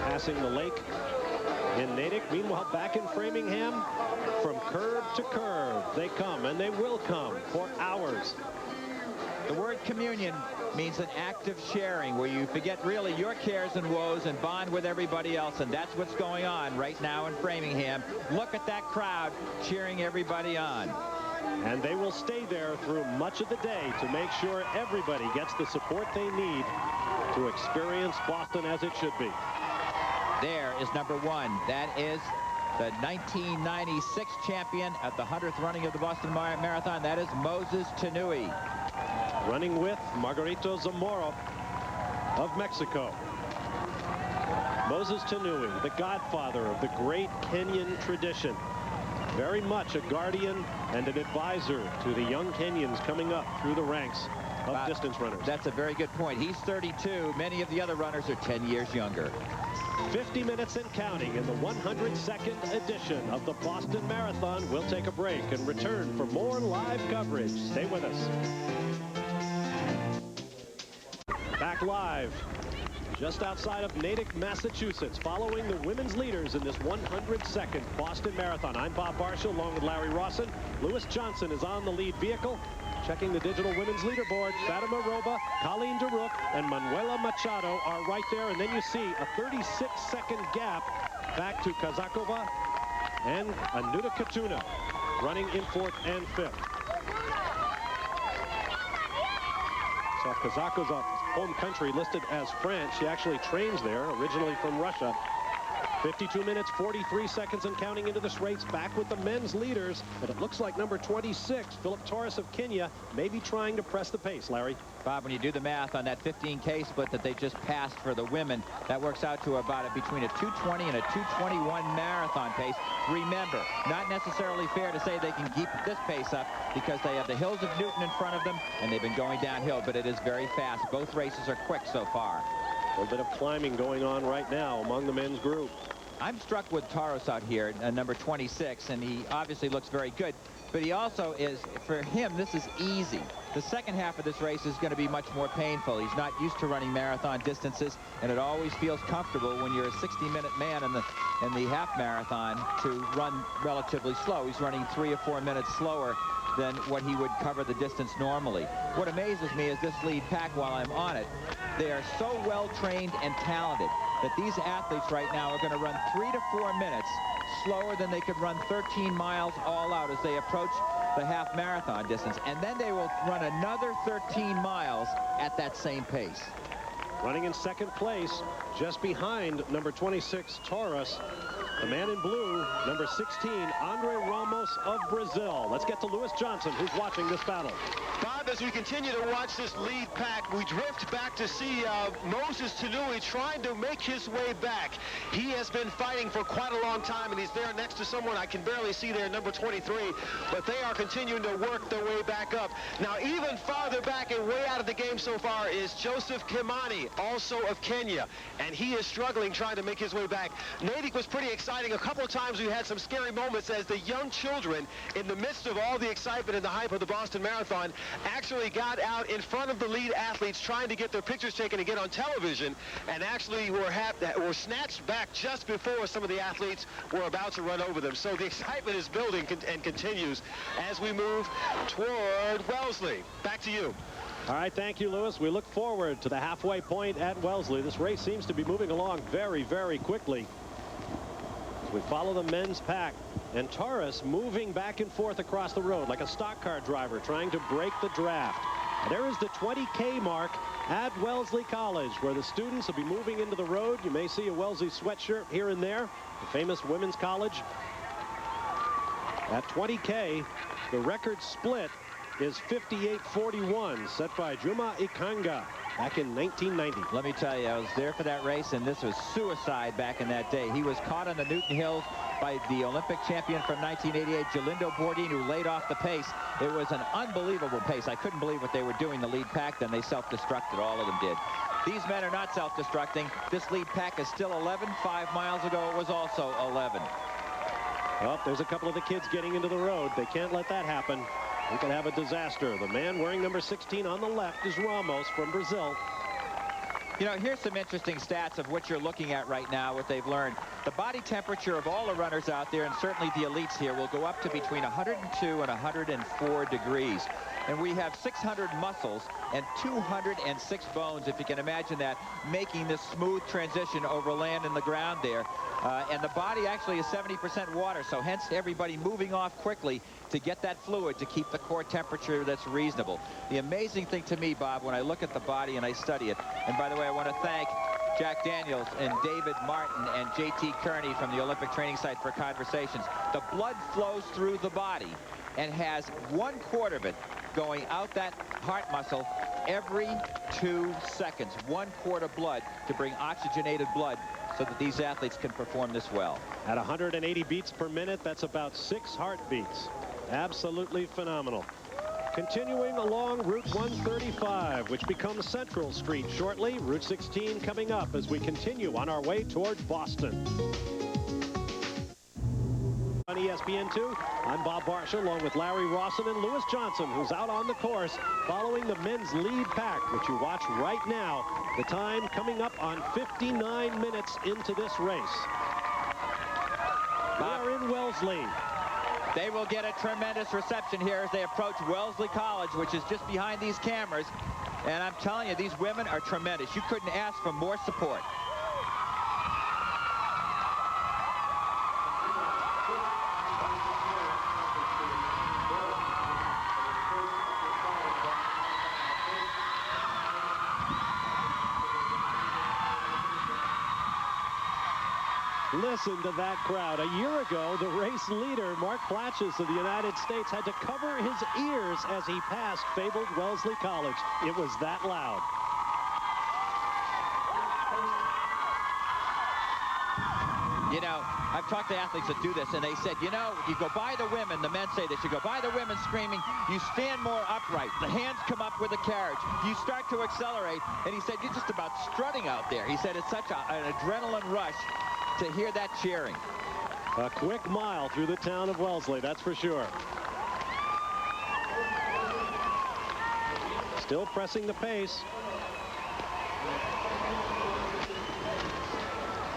Passing the lake in Natick. Meanwhile, back in Framingham, from curve to curve, they come, and they will come for hours. The word communion means an act of sharing where you forget really your cares and woes and bond with everybody else, and that's what's going on right now in Framingham. Look at that crowd cheering everybody on. And they will stay there through much of the day to make sure everybody gets the support they need to experience Boston as it should be. There is number 1. That is the 1996 champion at the 100th running of the Boston Marathon. That is Moses Tanui. Running with Margarito Zamora of Mexico. Moses Tanui, the godfather of the great Kenyan tradition. Very much a guardian and an advisor to the young Kenyans coming up through the ranks of distance runners. That's a very good point. He's 32. Many of the other runners are 10 years younger. 50 minutes and counting in the 102nd edition of the Boston Marathon. We'll take a break and return for more live coverage. Stay with us. Back live just outside of Natick, Massachusetts, following the women's leaders in this 102nd Boston Marathon. I'm Bob Barshall along with Larry Rawson. Lewis Johnson is on the lead vehicle. Checking the digital women's leaderboard, Fatima Roba, Colleen DeRook, and Manuela Machado are right there. And then you see a 36-second gap back to Kazakova and Anuta Katuna running in 4th and 5th. So Kazakova's home country listed as France. She actually trains there, originally from Russia. 52 minutes, 43 seconds and counting into this race. Back with the men's leaders. And it looks like number 26, Philip Torres of Kenya, may be trying to press the pace, Larry. Bob, when you do the math on that 15K split that they just passed for the women, that works out to about between a 2:20 and a 2:21 marathon pace. Remember, not necessarily fair to say they can keep this pace up because they have the hills of Newton in front of them and they've been going downhill, but it is very fast. Both races are quick so far. A little bit of climbing going on right now among the men's group. I'm struck with Taros out here, number 26, and he obviously looks very good. But he also is, for him, this is easy. The second half of this race is going to be much more painful. He's not used to running marathon distances, and it always feels comfortable when you're a 60-minute man in the half marathon to run relatively slow. He's running 3 or 4 minutes slower than what he would cover the distance normally. What amazes me is this lead pack while I'm on it. They are so well trained and talented that these athletes right now are going to run 3 to 4 minutes slower than they could run 13 miles all out as they approach the half marathon distance. And then they will run another 13 miles at that same pace. Running in second place, just behind number 26, Taurus. The man in blue, number 16, Andre Ramos of Brazil. Let's get to Lewis Johnson, who's watching this battle. Bob, as we continue to watch this lead pack, we drift back to see Moses Tanui trying to make his way back. He has been fighting for quite a long time, and he's there next to someone I can barely see there, number 23, but they are continuing to work their way back up. Now, even farther back and way out of the game so far is Joseph Kimani, also of Kenya, and he is struggling trying to make his way back. Natick was pretty exciting. A couple of times we had some scary moments as the young children, in the midst of all the excitement and the hype of the Boston Marathon, actually got out in front of the lead athletes trying to get their pictures taken and get on television, and actually were snatched back just before some of the athletes were about to run over them. So the excitement is building and continues as we move toward Wellesley. Back to you. All right, thank you, Lewis. We look forward to the halfway point at Wellesley. This race seems to be moving along very, very quickly. We follow the men's pack, and Taurus moving back and forth across the road like a stock car driver trying to break the draft. There is the 20K mark at Wellesley College, where the students will be moving into the road. You may see a Wellesley sweatshirt here and there, the famous women's college. At 20K, the record split is 58:41, set by Juma Ikanga back in 1990. Let me tell you, I was there for that race, and this was suicide back in that day. He was caught on the Newton Hills by the Olympic champion from 1988, Galindo Bourdin, who laid off the pace. It was an unbelievable pace. I couldn't believe what they were doing, the lead pack. Then they self-destructed. All of them did. These men are not self-destructing. This lead pack is still 11. 5 miles ago, it was also 11. Well, there's a couple of the kids getting into the road. They can't let that happen. We could have a disaster. The man wearing number 16 on the left is Ramos from Brazil. You know, here's some interesting stats of what you're looking at right now, what they've learned. The body temperature of all the runners out there, and certainly the elites here, will go up to between 102 and 104 degrees. And we have 600 muscles and 206 bones, if you can imagine that, making this smooth transition over land and the ground there. And the body actually is 70% water, so hence everybody moving off quickly to get that fluid to keep the core temperature that's reasonable. The amazing thing to me, Bob, when I look at the body and I study it, and by the way, I want to thank Jack Daniels and David Martin and J.T. Kearney from the Olympic Training Site for conversations. The blood flows through the body and has 1/4 of it going out that heart muscle every 2 seconds. 1/4 blood to bring oxygenated blood so that these athletes can perform this well. At 180 beats per minute, that's about 6 heartbeats. Absolutely phenomenal. Continuing along Route 135, which becomes Central Street shortly. Route 16 coming up as we continue on our way toward Boston. On ESPN2, I'm Bob Barsha, along with Larry Rawson and Lewis Johnson, who's out on the course following the men's lead pack, which you watch right now. The time coming up on 59 minutes into this race. We are in Wellesley. They will get a tremendous reception here as they approach Wellesley College, which is just behind these cameras. And I'm telling you, these women are tremendous. You couldn't ask for more support. Listen to that crowd. A year ago, the race leader, Mark Platches of the United States, had to cover his ears as he passed fabled Wellesley College. It was that loud. You know, I've talked to athletes that do this, and they said, you know, you go by the women, the men say this, you go by the women screaming, you stand more upright, the hands come up with the carriage, you start to accelerate, and he said, you're just about strutting out there. He said it's such an adrenaline rush to hear that cheering. A quick mile through the town of Wellesley, that's for sure. Still pressing the pace.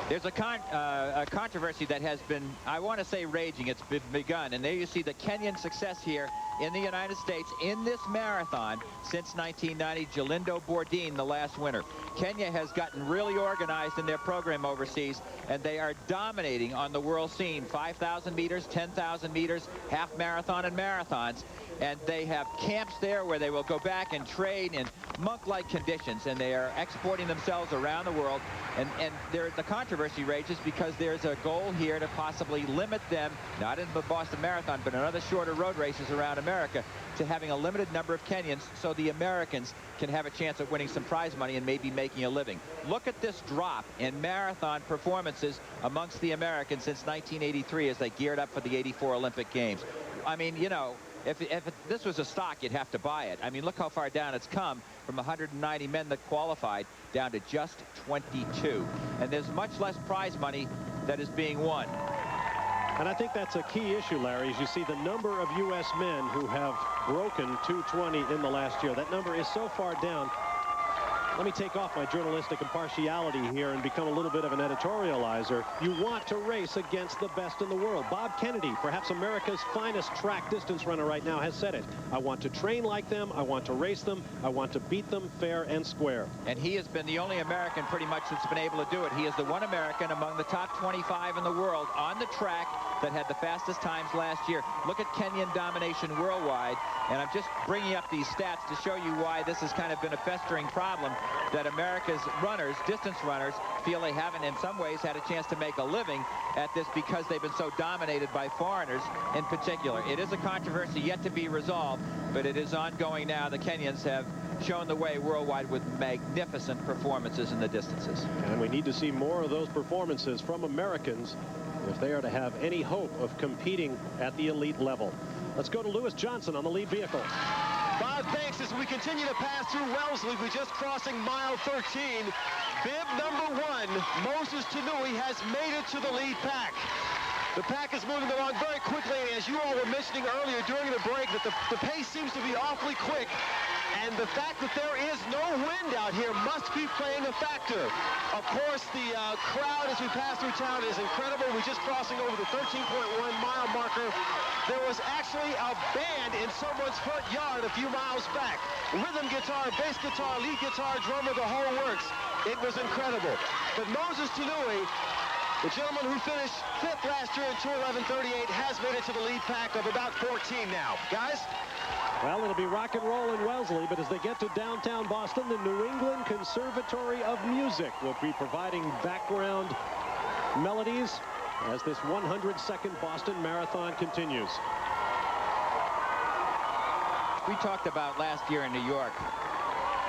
There's a controversy that has been, I want to say, raging. It's been begun. And there you see the Kenyan success here in the United States in this marathon since 1990. Galindo Bourdin, the last winner. Kenya has gotten really organized in their program overseas, and they are dominating on the world scene. 5,000 meters, 10,000 meters, half marathon and marathons. And they have camps there where they will go back and train in monk-like conditions, and they are exporting themselves around the world. And the controversy rages because there's a goal here to possibly limit them, not in the Boston Marathon, but in other shorter road races around America, to having a limited number of Kenyans so the Americans can have a chance at winning some prize money and maybe making a living. Look at this drop in marathon performances amongst the Americans since 1983 as they geared up for the '84 Olympic Games. I mean, you know, if this was a stock, you'd have to buy it. I mean, look how far down it's come from 190 men that qualified down to just 22. And there's much less prize money that is being won. And I think that's a key issue, Larry, as you see the number of U.S. men who have broken 220 in the last year. That number is so far down. Let me take off my journalistic impartiality here and become a little bit of an editorializer. You want to race against the best in the world. Bob Kennedy, perhaps America's finest track distance runner right now, has said it. I want to train like them. I want to race them. I want to beat them fair and square. And he has been the only American pretty much that's been able to do it. He is the one American among the top 25 in the world on the track that had the fastest times last year. Look at Kenyan domination worldwide. And I'm just bringing up these stats to show you why this has kind of been a festering problem that America's runners, distance runners, feel they haven't in some ways had a chance to make a living at this because they've been so dominated by foreigners in particular. It is a controversy yet to be resolved, but it is ongoing now. The Kenyans have shown the way worldwide with magnificent performances in the distances. And we need to see more of those performances from Americans if they are to have any hope of competing at the elite level. Let's go to Lewis Johnson on the lead vehicle. Bob, thanks. As we continue to pass through Wellesley, we're just crossing mile 13. Bib number 1, Moses Tanui, has made it to the lead pack. The pack is moving along very quickly, and as you all were mentioning earlier during the break, that the pace seems to be awfully quick. And the fact that there is no wind out here must be playing a factor. Of course, the crowd as we pass through town is incredible. We're just crossing over the 13.1 mile marker. There was actually a band in someone's front yard a few miles back. Rhythm guitar, bass guitar, lead guitar, drummer, the whole works. It was incredible. But Moses Tanui, the gentleman who finished 5th last year in 2:11:38, has made it to the lead pack of about 14 now. Guys? Well, it'll be rock and roll in Wellesley, but as they get to downtown Boston, the New England Conservatory of Music will be providing background melodies as this 102nd Boston Marathon continues. We talked about last year in New York.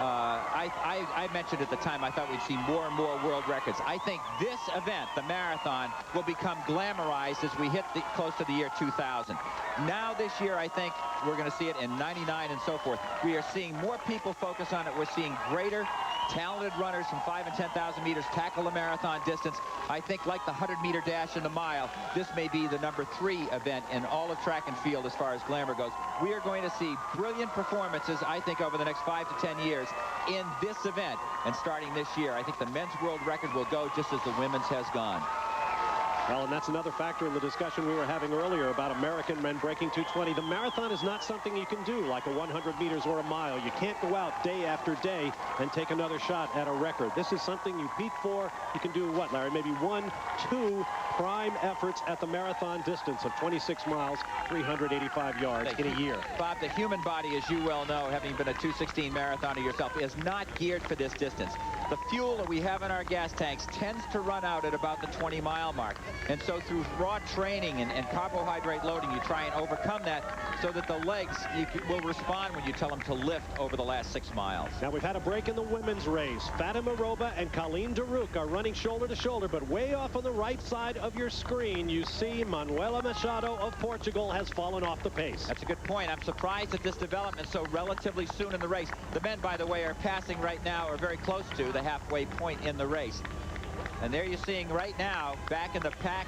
I mentioned at the time I thought we'd see more and more world records. I think this event, the marathon, will become glamorized as we hit close to the year 2000. Now this year, I think we're going to see it in 99 and so forth. We are seeing more people focus on it. We're seeing greater talented runners from 5,000 and 10,000 meters tackle the marathon distance. I think like the 100-meter dash and the mile, this may be the #3 event in all of track and field as far as glamour goes. We are going to see brilliant performances, I think, over the next 5 to 10 years in this event. And starting this year, I think the men's world record will go just as the women's has gone. Well, and that's another factor in the discussion we were having earlier about American men breaking 2:20. The marathon is not something you can do like a 100 meters or a mile. You can't go out day after day and take another shot at a record. This is something you peak for. You can do what, Larry? Maybe 1, 2 prime efforts at the marathon distance of 26 miles, 385 yards in a year. Bob, the human body, as you well know, having been a 2:16 marathoner yourself, is not geared for this distance. The fuel that we have in our gas tanks tends to run out at about the 20-mile mark. And so through raw training and carbohydrate loading, you try and overcome that so that the legs will respond when you tell them to lift over the last 6 miles. Now we've had a break in the women's race. Fatima Roba and Colleen Darouk are running shoulder to shoulder, but way off on the right side of your screen, you see Manuela Machado of Portugal has fallen off the pace. That's a good point. I'm surprised at this development so relatively soon in the race. The men, by the way, are passing right now, or very close to the halfway point in the race. And there you're seeing right now, back in the pack,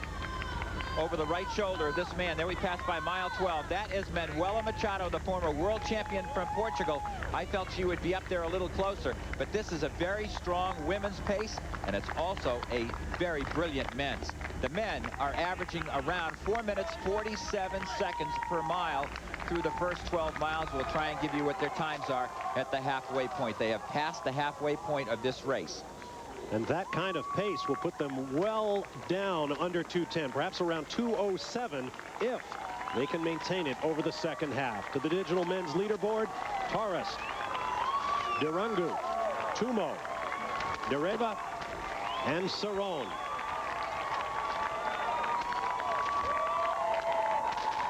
over the right shoulder of this man. There we passed by mile 12. That is Manuela Machado, the former world champion from Portugal. I felt she would be up there a little closer, but this is a very strong women's pace, and it's also a very brilliant men's. The men are averaging around 4 minutes, 47 seconds per mile through the first 12 miles. We'll try and give you what their times are at the halfway point. They have passed the halfway point of this race. And that kind of pace will put them well down under 2:10, perhaps around 2:07 if they can maintain it over the second half. To the digital men's leaderboard, Taurus, Durangu, Tumo, Dereva, and Saron.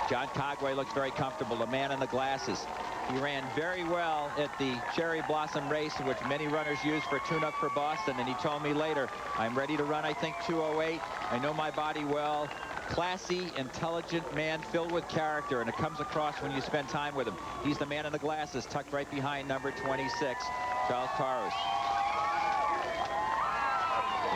John Cogway looks very comfortable, the man in the glasses. He ran very well at the Cherry Blossom race, which many runners use for tune-up for Boston, and he told me later, I'm ready to run, I think, 2:08. I know my body well. Classy, intelligent man filled with character, and it comes across when you spend time with him. He's the man in the glasses, tucked right behind number 26, Charles Taurus.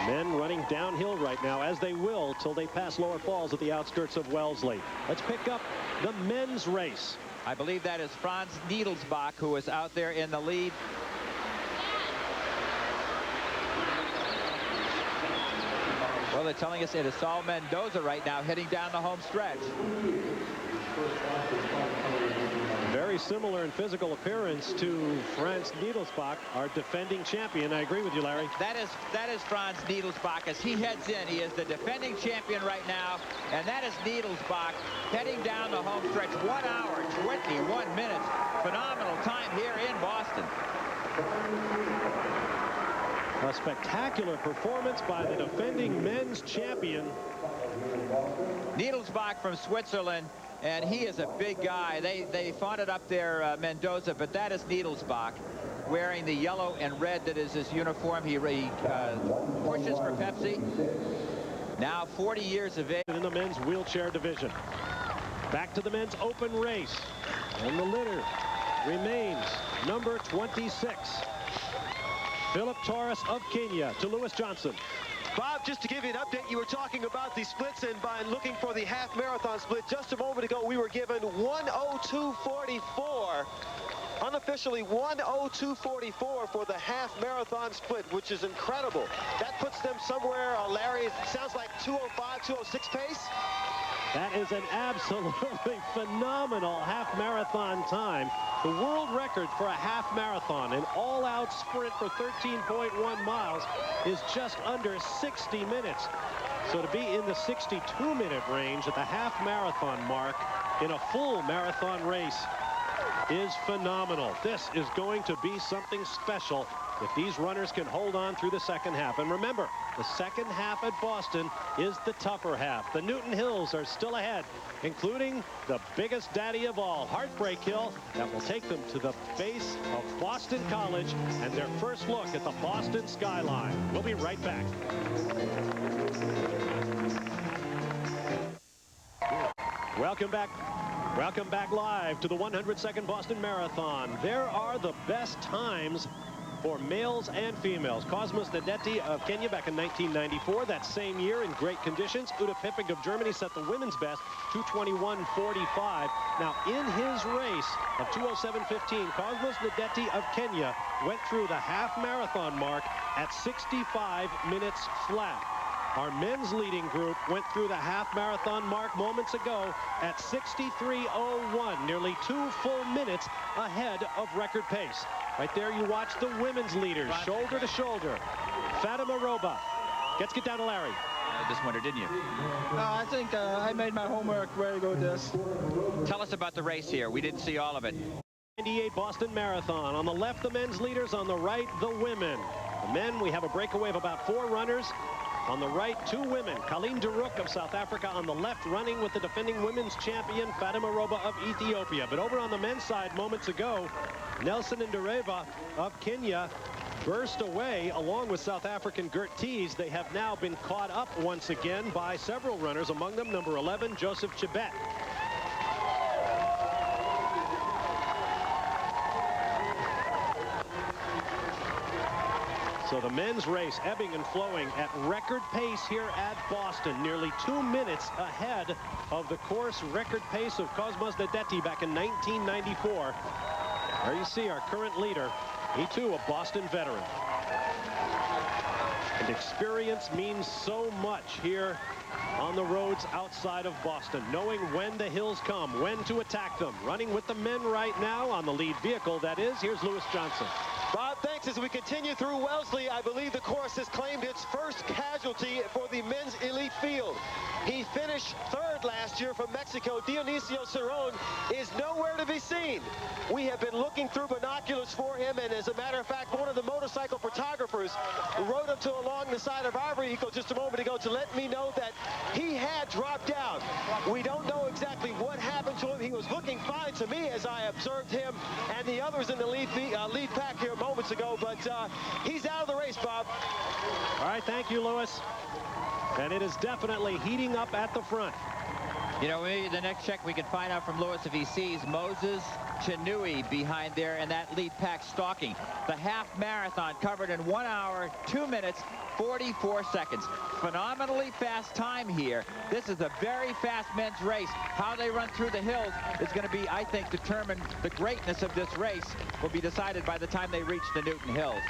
Men running downhill right now, as they will till they pass Lower Falls at the outskirts of Wellesley. Let's pick up the men's race. I believe that is Franz Niedelsbach, who is out there in the lead. Well, they're telling us it is Saul Mendoza right now heading down the home stretch. Very similar in physical appearance to Franz Niedelsbach, our defending champion. I agree with you, Larry. That is Franz Niedelsbach as he heads in. He is the defending champion right now, and that is Niedelsbach heading down the home stretch. 1 hour, 21 minutes. Phenomenal time here in Boston. A spectacular performance by the defending men's champion. Niedelsbach from Switzerland, and he is a big guy. They fought it up there, Mendoza, but that is Niedelsbach wearing the yellow and red that is his uniform. He pushes for Pepsi. Now 40 years of age. In the men's wheelchair division. Back to the men's open race. And the leader remains number 26. Philip Torres of Kenya to Lewis Johnson. Bob, just to give you an update, you were talking about the splits, and by looking for the half marathon split just a moment ago, we were given 1:02:44. Unofficially 1:02:44 for the half marathon split, which is incredible. That puts them somewhere, Larry, it sounds like 2:05, 2:06 pace. That is an absolutely phenomenal half marathon time. The world record for a half marathon, an all-out sprint for 13.1 miles, is just under 60 minutes. So to be in the 62-minute range at the half marathon mark in a full marathon race is phenomenal. This is going to be something special if these runners can hold on through the second half. And remember, the second half at Boston is the tougher half. The Newton Hills are still ahead, including the biggest daddy of all, Heartbreak Hill, that will take them to the base of Boston College and their first look at the Boston skyline. We'll be right back. Welcome back. Welcome back live to the 102nd Boston Marathon. There are the best times for males and females. Cosmos Nadetti of Kenya back in 1994. That same year in great conditions. Uta Pippig of Germany set the women's best, 2:21:45. Now in his race of 2:07:15, Cosmos Nadetti of Kenya went through the half marathon mark at 65 minutes flat. Our men's leading group went through the half marathon mark moments ago at 63:01, nearly 2 full minutes ahead of record pace. Right there you watch the women's leaders, shoulder to shoulder. Fatima Roba. Let's get down to Larry. This winter, didn't you? I think I made my homework very good. Yes. Tell us about the race here. We didn't see all of it. 98 Boston Marathon. On the left, the men's leaders. On the right, the women. The men, we have a breakaway of about 4 runners. On the right, 2 women. Colleen Duruk of South Africa on the left, running with the defending women's champion, Fatima Roba of Ethiopia. But over on the men's side moments ago, Nelson Ndereva of Kenya burst away along with South African Gert Tees. They have now been caught up once again by several runners, among them number 11, Joseph Chebet. So the men's race ebbing and flowing at record pace here at Boston, nearly 2 minutes ahead of the course record pace of Cosmos Nadetti back in 1994. There you see our current leader, he too a Boston veteran. And experience means so much here on the roads outside of Boston, knowing when the hills come, when to attack them. Running with the men right now on the lead vehicle, that is, here's Lewis Johnson. Bob, thanks. As we continue through Wellesley, I believe the course has claimed its first casualty for the men's elite field. He finished 3rd last year from Mexico. Dionisio Cerrone is nowhere to be seen. We have been looking through binoculars for him, and as a matter of fact, one of the motorcycle photographers rode up to along the side of our vehicle just a moment ago to let me know that he had dropped out. We don't know exactly what happened to him. He was looking fine to me as I observed him and the others in the lead pack here moments ago, but he's out of the race, Bob. All right, thank you, Lewis. And it is definitely heating up at the front. You know, maybe the next check we can find out from Lewis if he sees Moses Chinui behind there in that lead pack stalking. The half marathon covered in 1 hour, 2 minutes, 44 seconds. Phenomenally fast time here. This is a very fast men's race. How they run through the hills is going to be, I think, determined. The greatness of this race will be decided by the time they reach the Newton Hills.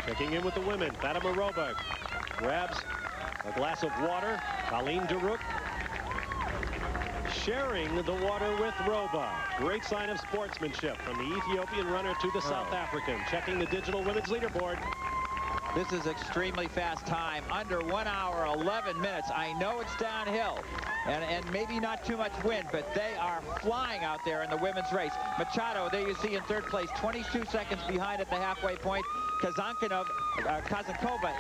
Checking in with the women. Fatima Roba grabs a glass of water. Colleen Duruk sharing the water with Roba. Great sign of sportsmanship from the Ethiopian runner to the South African. Checking the digital women's leaderboard. This is extremely fast time, under 1 hour, 11 minutes. I know it's downhill and maybe not too much wind, but they are flying out there in the women's race. Machado, there you see in third place, 22 seconds behind at the halfway point. Kazankova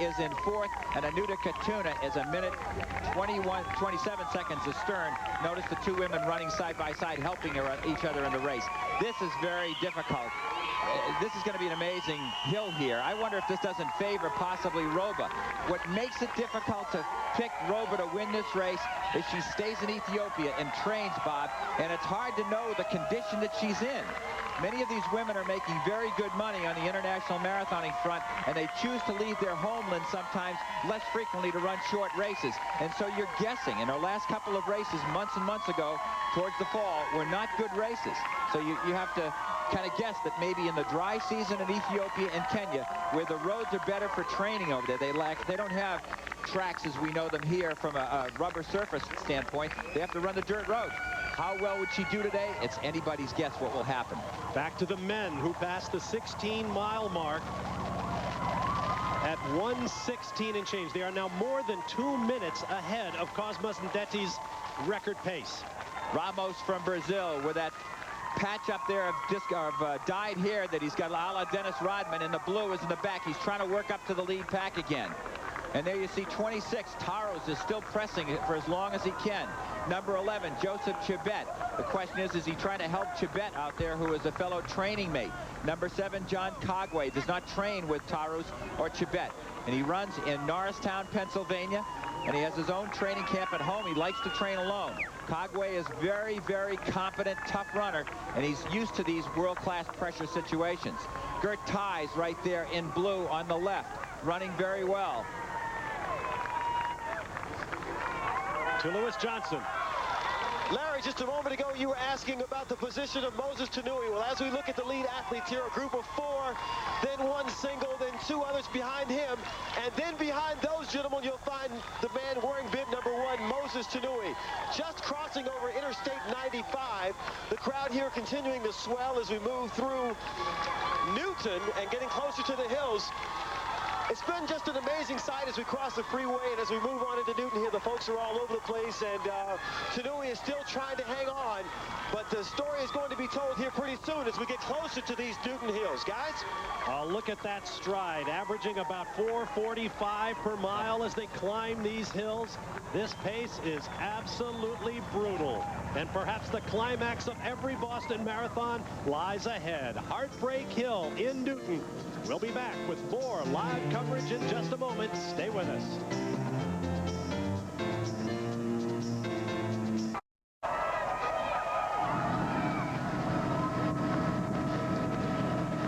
is in fourth, and Anuta Katuna is a minute 27 seconds astern. Notice the two women running side by side, helping each other in the race. This is very difficult. This is going to be an amazing hill here. I wonder if this doesn't favor possibly Roba. What makes it difficult to pick Roba to win this race is she stays in Ethiopia and trains, Bob, and it's hard to know the condition that she's in. Many of these women are making very good money on the international marathoning front, and they choose to leave their homeland sometimes less frequently to run short races. And so you're guessing. In our last couple of races, months and months ago, towards the fall, were not good races. So you have to kind of guess that maybe in the dry season in Ethiopia and Kenya, where the roads are better for training over there, they don't have tracks as we know them here from a rubber surface standpoint. They have to run the dirt roads. How well would she do today? It's anybody's guess what will happen. Back to the men, who passed the 16-mile mark at 1:16 and change. They are now more than 2 minutes ahead of Cosmas Ndeti's record pace. Ramos from Brazil with that patch up there of dyed hair that he's got a la Dennis Rodman, and the blue is in the back. He's trying to work up to the lead pack again. And there you see 26. Taros is still pressing it for as long as he can. Number 11, Joseph Chibet. The question is he trying to help Chibet out there, who is a fellow training mate? Number 7, John Cogway, does not train with Taros or Chibet. And he runs in Norristown, Pennsylvania, and he has his own training camp at home. He likes to train alone. Cogway is very, very competent, tough runner, and he's used to these world-class pressure situations. Gert Ties right there in blue on the left, running very well. To Lewis Johnson. Larry, just a moment ago, you were asking about the position of Moses Tanui. Well, as we look at the lead athletes here, a group of 4, then one single, then 2 others behind him. And then behind those gentlemen, you'll find the man wearing bib number 1, Moses Tanui. Just crossing over Interstate 95. The crowd here continuing to swell as we move through Newton and getting closer to the hills. It's been just an amazing sight as we cross the freeway, and as we move on into Newton here, the folks are all over the place, and Tanui is still trying to hang on, but the story is going to be told here pretty soon as we get closer to these Newton hills. Guys? Look at that stride, averaging about 4:45 per mile as they climb these hills. This pace is absolutely brutal, and perhaps the climax of every Boston Marathon lies ahead. Heartbreak Hill in Newton. We'll be back with more live coverage in just a moment. Stay with us.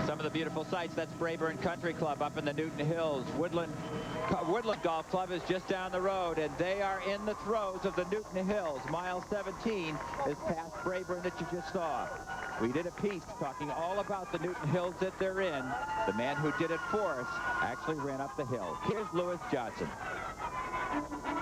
Some of the beautiful sights. That's Braeburn Country Club up in the Newton Hills. Woodland Golf Club is just down the road, and they are in the throes of the Newton Hills. Mile 17 is past Braeburn that you just saw. We did a piece talking all about the Newton Hills that they're in. The man who did it for us actually ran up the hill. Here's Lewis Johnson.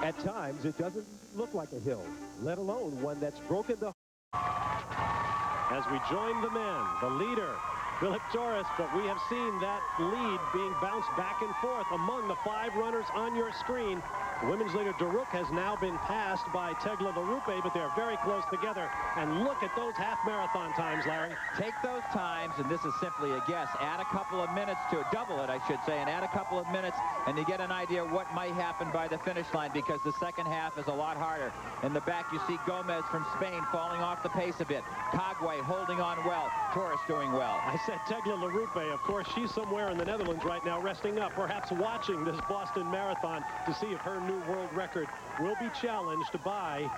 At times, it doesn't look like a hill, let alone one that's broken the... As we join the men, the leader, Philip Torres, but we have seen that lead being bounced back and forth among the 5 runners on your screen. The women's leader, Daruk, has now been passed by Tegla Larupe, but they're very close together. And look at those half marathon times, Larry. Take those times, and this is simply a guess. Add a couple of minutes to it, double it, I should say, and add a couple of minutes, and you get an idea what might happen by the finish line, because the second half is a lot harder. In the back, you see Gomez from Spain falling off the pace a bit. Cogway holding on well. Torres doing well. I said Tegla Larupe. Of course, she's somewhere in the Netherlands right now resting up, perhaps watching this Boston Marathon to see if her new world record will be challenged by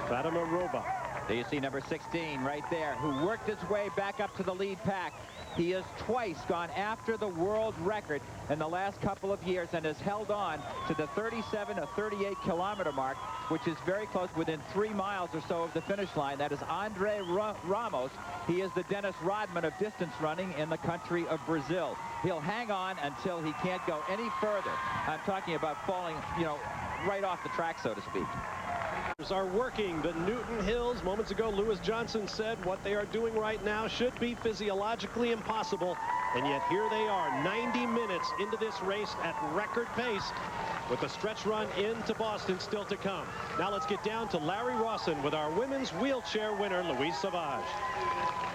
Fatima Roba. There you see number 16 right there, who worked his way back up to the lead pack. He has twice gone after the world record in the last couple of years and has held on to the 37 or 38 kilometer mark, which is very close, within 3 miles or so of the finish line. That is Andre Ramos. He is the Dennis Rodman of distance running in the country of Brazil. He'll hang on until he can't go any further. I'm talking about falling, right off the track, so to speak. Are working the Newton Hills. Moments ago, Lewis Johnson said what they are doing right now should be physiologically impossible, and yet here they are 90 minutes into this race at record pace with the stretch run into Boston still to come. Now let's get down to Larry Rawson with our women's wheelchair winner Louise Savage.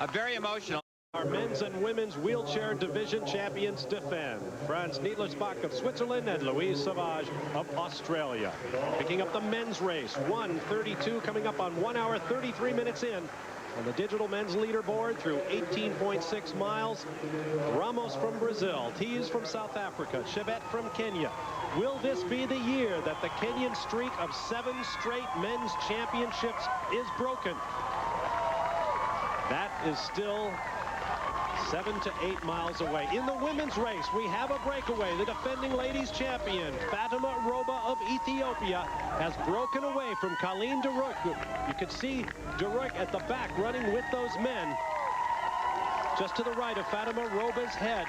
A very emotional. Our men's and women's wheelchair division champions defend. Franz Niedlersbach of Switzerland and Louise Savage of Australia. Picking up the men's race, 1:32 coming up on 1 hour 33 minutes in on the digital men's leaderboard through 18.6 miles. Ramos from Brazil, Tees from South Africa, Chebet from Kenya. Will this be the year that the Kenyan streak of 7 straight men's championships is broken? That is still 7 to 8 miles away. In the women's race, we have a breakaway. The defending ladies champion, Fatima Roba of Ethiopia, has broken away from Colleen Duruk. You can see Duruk at the back running with those men. Just to the right of Fatima Roba's head.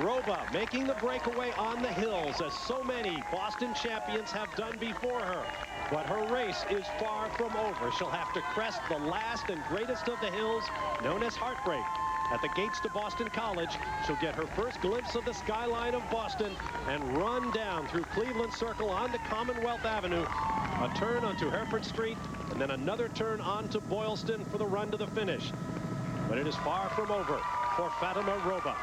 Roba making the breakaway on the hills, as so many Boston champions have done before her. But her race is far from over. She'll have to crest the last and greatest of the hills, known as Heartbreak. At the gates to Boston College, she'll get her first glimpse of the skyline of Boston and run down through Cleveland Circle onto Commonwealth Avenue, a turn onto Hereford Street, and then another turn onto Boylston for the run to the finish. But it is far from over for Fatima Roba.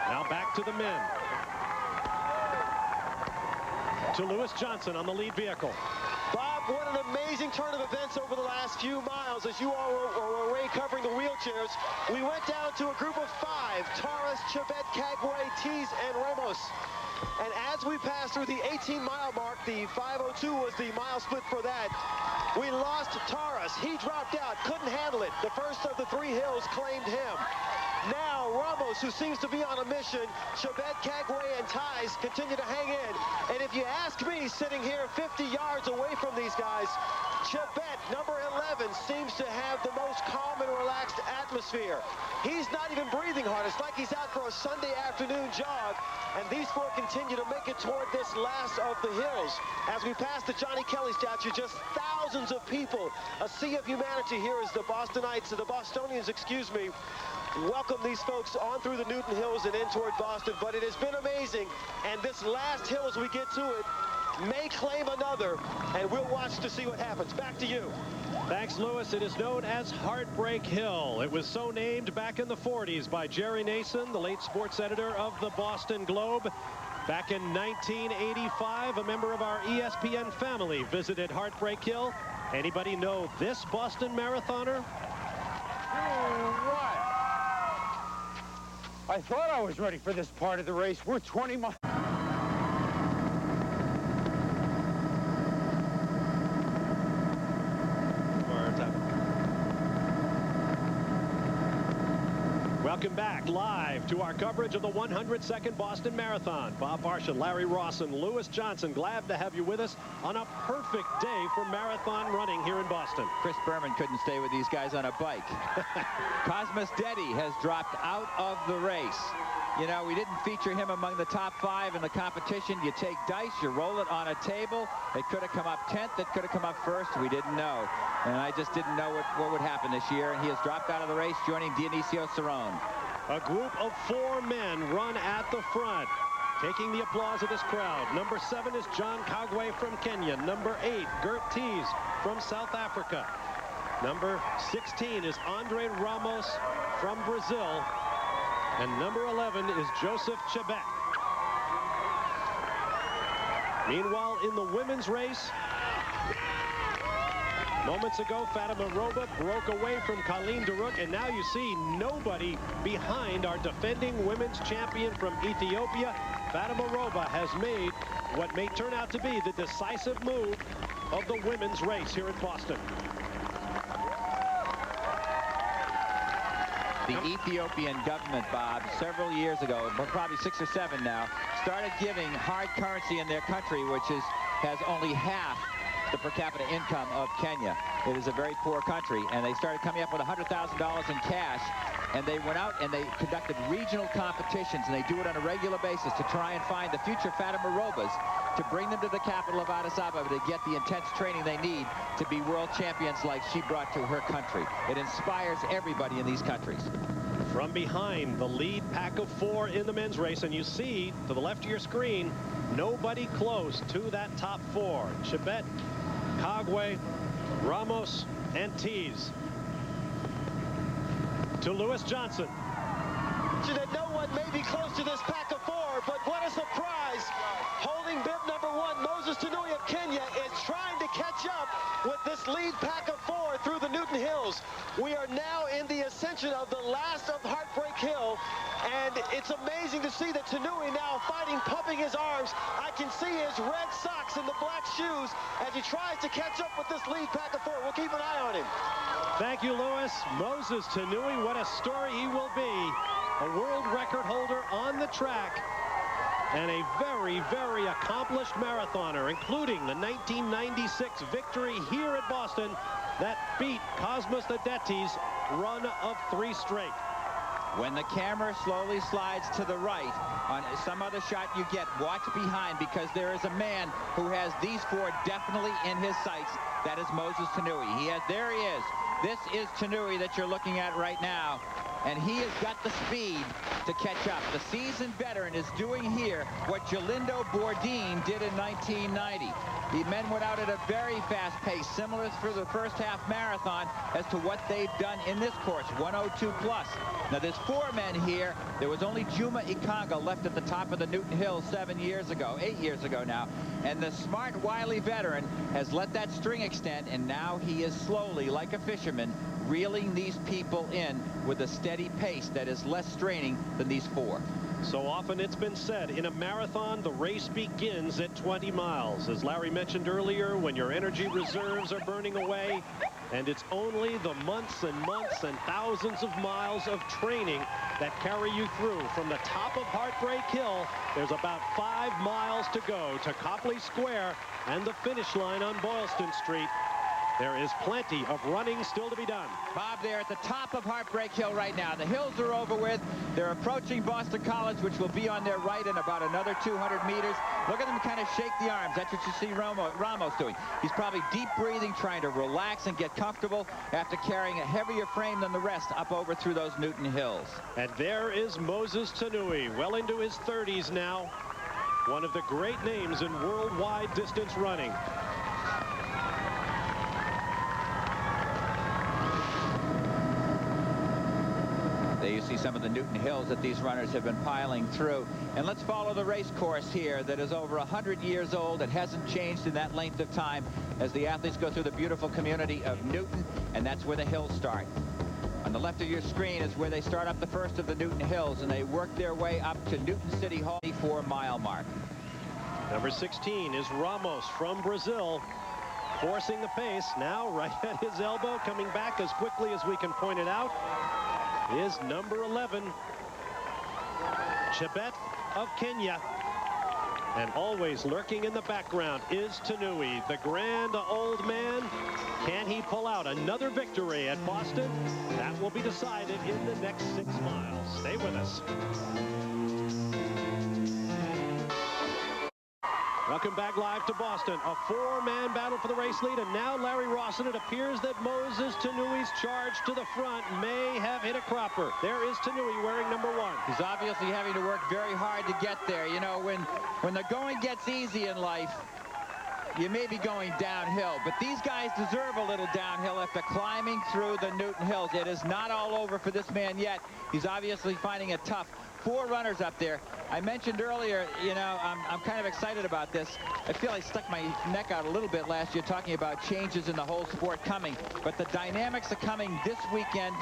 Now back to the men. To Lewis Johnson on the lead vehicle. Bob, what an amazing turn of events over the last few miles as you all were away covering the wheelchairs. We went down to a group of 5, Taurus, Chebet, Kagwe, Tees, and Ramos. And as we passed through the 18-mile mark, the 5:02 was the mile split for that. We lost Taurus. He dropped out, couldn't handle it. The first of the 3 hills claimed him. Now Ramos, who seems to be on a mission, Chebet, Kagwe, and Ties continue to hang in. And if you ask me, sitting here 50 yards away from these guys, Chebet, number 11, seems to have the most calm and relaxed atmosphere. He's not even breathing hard. It's like he's out for a Sunday afternoon jog. And these 4 continue to make it toward this last of the hills. As we pass the Johnny Kelly statue, just thousands of people, a sea of humanity here as the Bostonians, welcome these folks on through the Newton Hills and in toward Boston. But it has been amazing. And this last hill, as we get to it, may claim another, and we'll watch to see what happens. Back to you. Thanks, Lewis. It is known as Heartbreak Hill. It was so named back in the 40s by Jerry Nason, the late sports editor of the Boston Globe. Back in 1985, a member of our ESPN family visited Heartbreak Hill. Anybody know this Boston marathoner? What? I thought I was ready for this part of the race. We're 20 miles. Welcome back live to our coverage of the 102nd Boston Marathon. Bob Barsha, Larry Rawson, Lewis Johnson, glad to have you with us on a perfect day for marathon running here in Boston. Chris Berman couldn't stay with these guys on a bike. Cosmas Deddy has dropped out of the race. You know, we didn't feature him among the top 5 in the competition. You take dice, you roll it on a table. It could have come up 10th. It could have come up 1st. We didn't know. And I just didn't know what would happen this year. And he has dropped out of the race, joining Dionisio Cerrone. A group of 4 men run at the front, taking the applause of this crowd. Number 7 is John Kagwe from Kenya. Number 8, Gert Tees from South Africa. Number 16 is Andre Ramos from Brazil. And number 11 is Joseph Chebet. Meanwhile, in the women's race, moments ago, Fatima Roba broke away from Colleen Duruk, and now you see nobody behind our defending women's champion from Ethiopia. Fatima Roba has made what may turn out to be the decisive move of the women's race here in Boston. The Ethiopian government, Bob, several years ago, probably 6 or 7 now, started giving hard currency in their country, which has only half the per capita income of Kenya. It is a very poor country, and they started coming up with $100,000 in cash, and they went out and they conducted regional competitions, and they do it on a regular basis to try and find the future Fatima Robas to bring them to the capital of Addis Ababa to get the intense training they need to be world champions like she brought to her country. It inspires everybody in these countries. From behind, the lead pack of 4 in the men's race, and you see to the left of your screen, nobody close to that top 4. Chebet, Kagwe, Ramos, and Tees. To Lewis Johnson. That no one may be close to this pack of 4, but what a surprise. Holding bib number 1, Moses Tanui of Kenya, is trying to catch up with this lead pack of 4 through the Newton Hills. We are now in the ascension of the last of Heartbreak Hill, and it's amazing to see that Tanui now fighting, pumping his arms. I can see his red socks and the black shoes as he tries to catch up with this lead pack of 4. We'll keep an eye on him. Thank you, Lewis. Moses Tanui, what a story he will be. A world record holder on the track and a very, very accomplished marathoner, including the 1996 victory here at Boston that beat Cosmas Adeti's run of 3 straight. When the camera slowly slides to the right on some other shot you get, watch behind, because there is a man who has these 4 definitely in his sights. That is Moses Tanui. There he is. This is Tanui that you're looking at right now, and he has got the speed to catch up. The seasoned veteran is doing here what Jalindo Bourdin did in 1990. The men went out at a very fast pace, similar for the first half marathon as to what they've done in this course, 102 plus. Now there's 4 men here. There was only Juma Ikanga left at the top of the Newton Hill 8 years ago now. And the smart, wily veteran has let that string extend, and now he is slowly, like a fisherman, reeling these people in with a steady pace that is less straining than these 4. So often it's been said, in a marathon, the race begins at 20 miles. As Larry mentioned earlier, when your energy reserves are burning away, and it's only the months and months and thousands of miles of training that carry you through. From the top of Heartbreak Hill, there's about 5 miles to go to Copley Square and the finish line on Boylston Street. There is plenty of running still to be done. Bob, they're at the top of Heartbreak Hill right now. The hills are over with. They're approaching Boston College, which will be on their right in about another 200 meters. Look at them kind of shake the arms. That's what you see Ramos doing. He's probably deep breathing, trying to relax and get comfortable after carrying a heavier frame than the rest up over through those Newton Hills. And there is Moses Tanui, well into his 30s now. One of the great names in worldwide distance running. There you see some of the Newton Hills that these runners have been piling through. And let's follow the race course here that is over 100 years old. It hasn't changed in that length of time as the athletes go through the beautiful community of Newton, and that's where the hills start. On the left of your screen is where they start up the first of the Newton Hills, and they work their way up to Newton City Hall, 4-mile mark. Number 16 is Ramos from Brazil, forcing the pace. Now right at his elbow, coming back as quickly as we can point it out, is number 11, Chebet of Kenya. And always lurking in the background is Tanui, the grand old man. Can he pull out another victory at Boston? That will be decided in the next 6 miles. Stay with us. Welcome back live to Boston. A 4-man battle for the race lead, and now Larry Rawson. It appears that Moses Tanui's charge to the front may have hit a cropper. There is Tanui wearing number 1. He's obviously having to work very hard to get there. You know, when the going gets easy in life, you may be going downhill, but these guys deserve a little downhill after climbing through the Newton Hills. It is not all over for this man yet. He's obviously finding it tough. 4 runners up there. I mentioned earlier, you know, I'm kind of excited about this. I feel I stuck my neck out a little bit last year talking about changes in the whole sport coming, but the dynamics are coming this weekend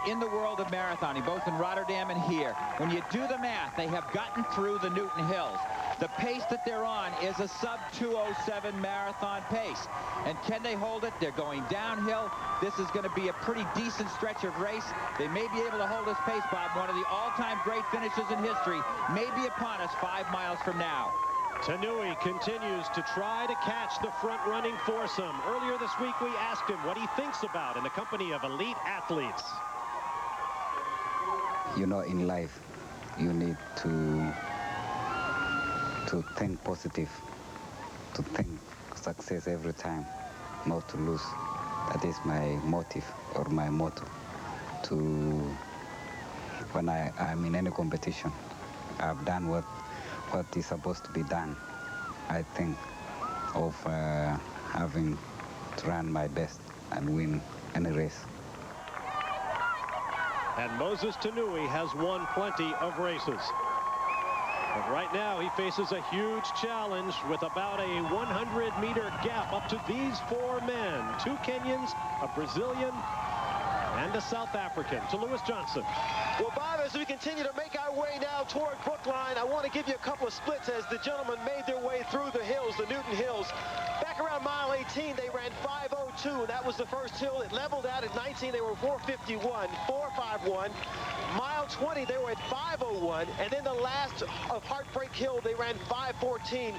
in the world of marathoning, both in Rotterdam and here. When you do the math, they have gotten through the Newton Hills. The pace that they're on is a sub-2:07 marathon pace. And can they hold it? They're going downhill. This is going to be a pretty decent stretch of race. They may be able to hold this pace, Bob. One of the all-time great finishes in history may be upon us 5 miles from now. Tanui continues to try to catch the front-running foursome. Earlier this week, we asked him what he thinks about in the company of elite athletes. You know, in life, you need to think positive, to think success every time, not to lose. That is my motive or my motto. When I'm in any competition, I've done what is supposed to be done. I think of having to run my best and win any race. And Moses Tanui has won plenty of races. But right now he faces a huge challenge with about a 100-meter gap up to these four men. Two Kenyans, a Brazilian, and a South African. To Lewis Johnson. Well, Bob, as we continue to make our way now toward Brookline, I want to give you a couple of splits as the gentlemen made their way through the hills, the Newton Hills. Back around mile 18, they ran 5:02, and that was the first hill. It leveled out at 19. They were 4:51, 4:51. Mile 20, they were at 5:01, and then the last of Heartbreak Hill, they ran 5:14,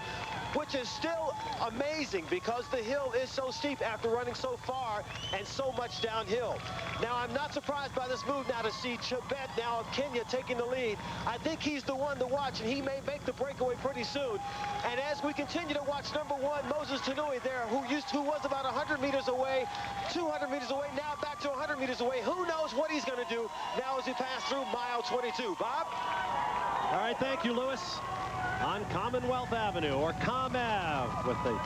which is still amazing because the hill is so steep after running so far and so much downhill. Now, I'm not surprised by this move now to see Chebet now of Kenya taking the lead. I think he's the one to watch, and he may make the breakaway pretty soon. And as we continue to watch number one, Moses Tanui there, who was about 100 meters away, 200 meters away, now back to 100 meters away. Who knows what he's going to do now as we pass through mile 22. Bob? All right, thank you, Lewis. On Commonwealth Avenue, or ComAv, with the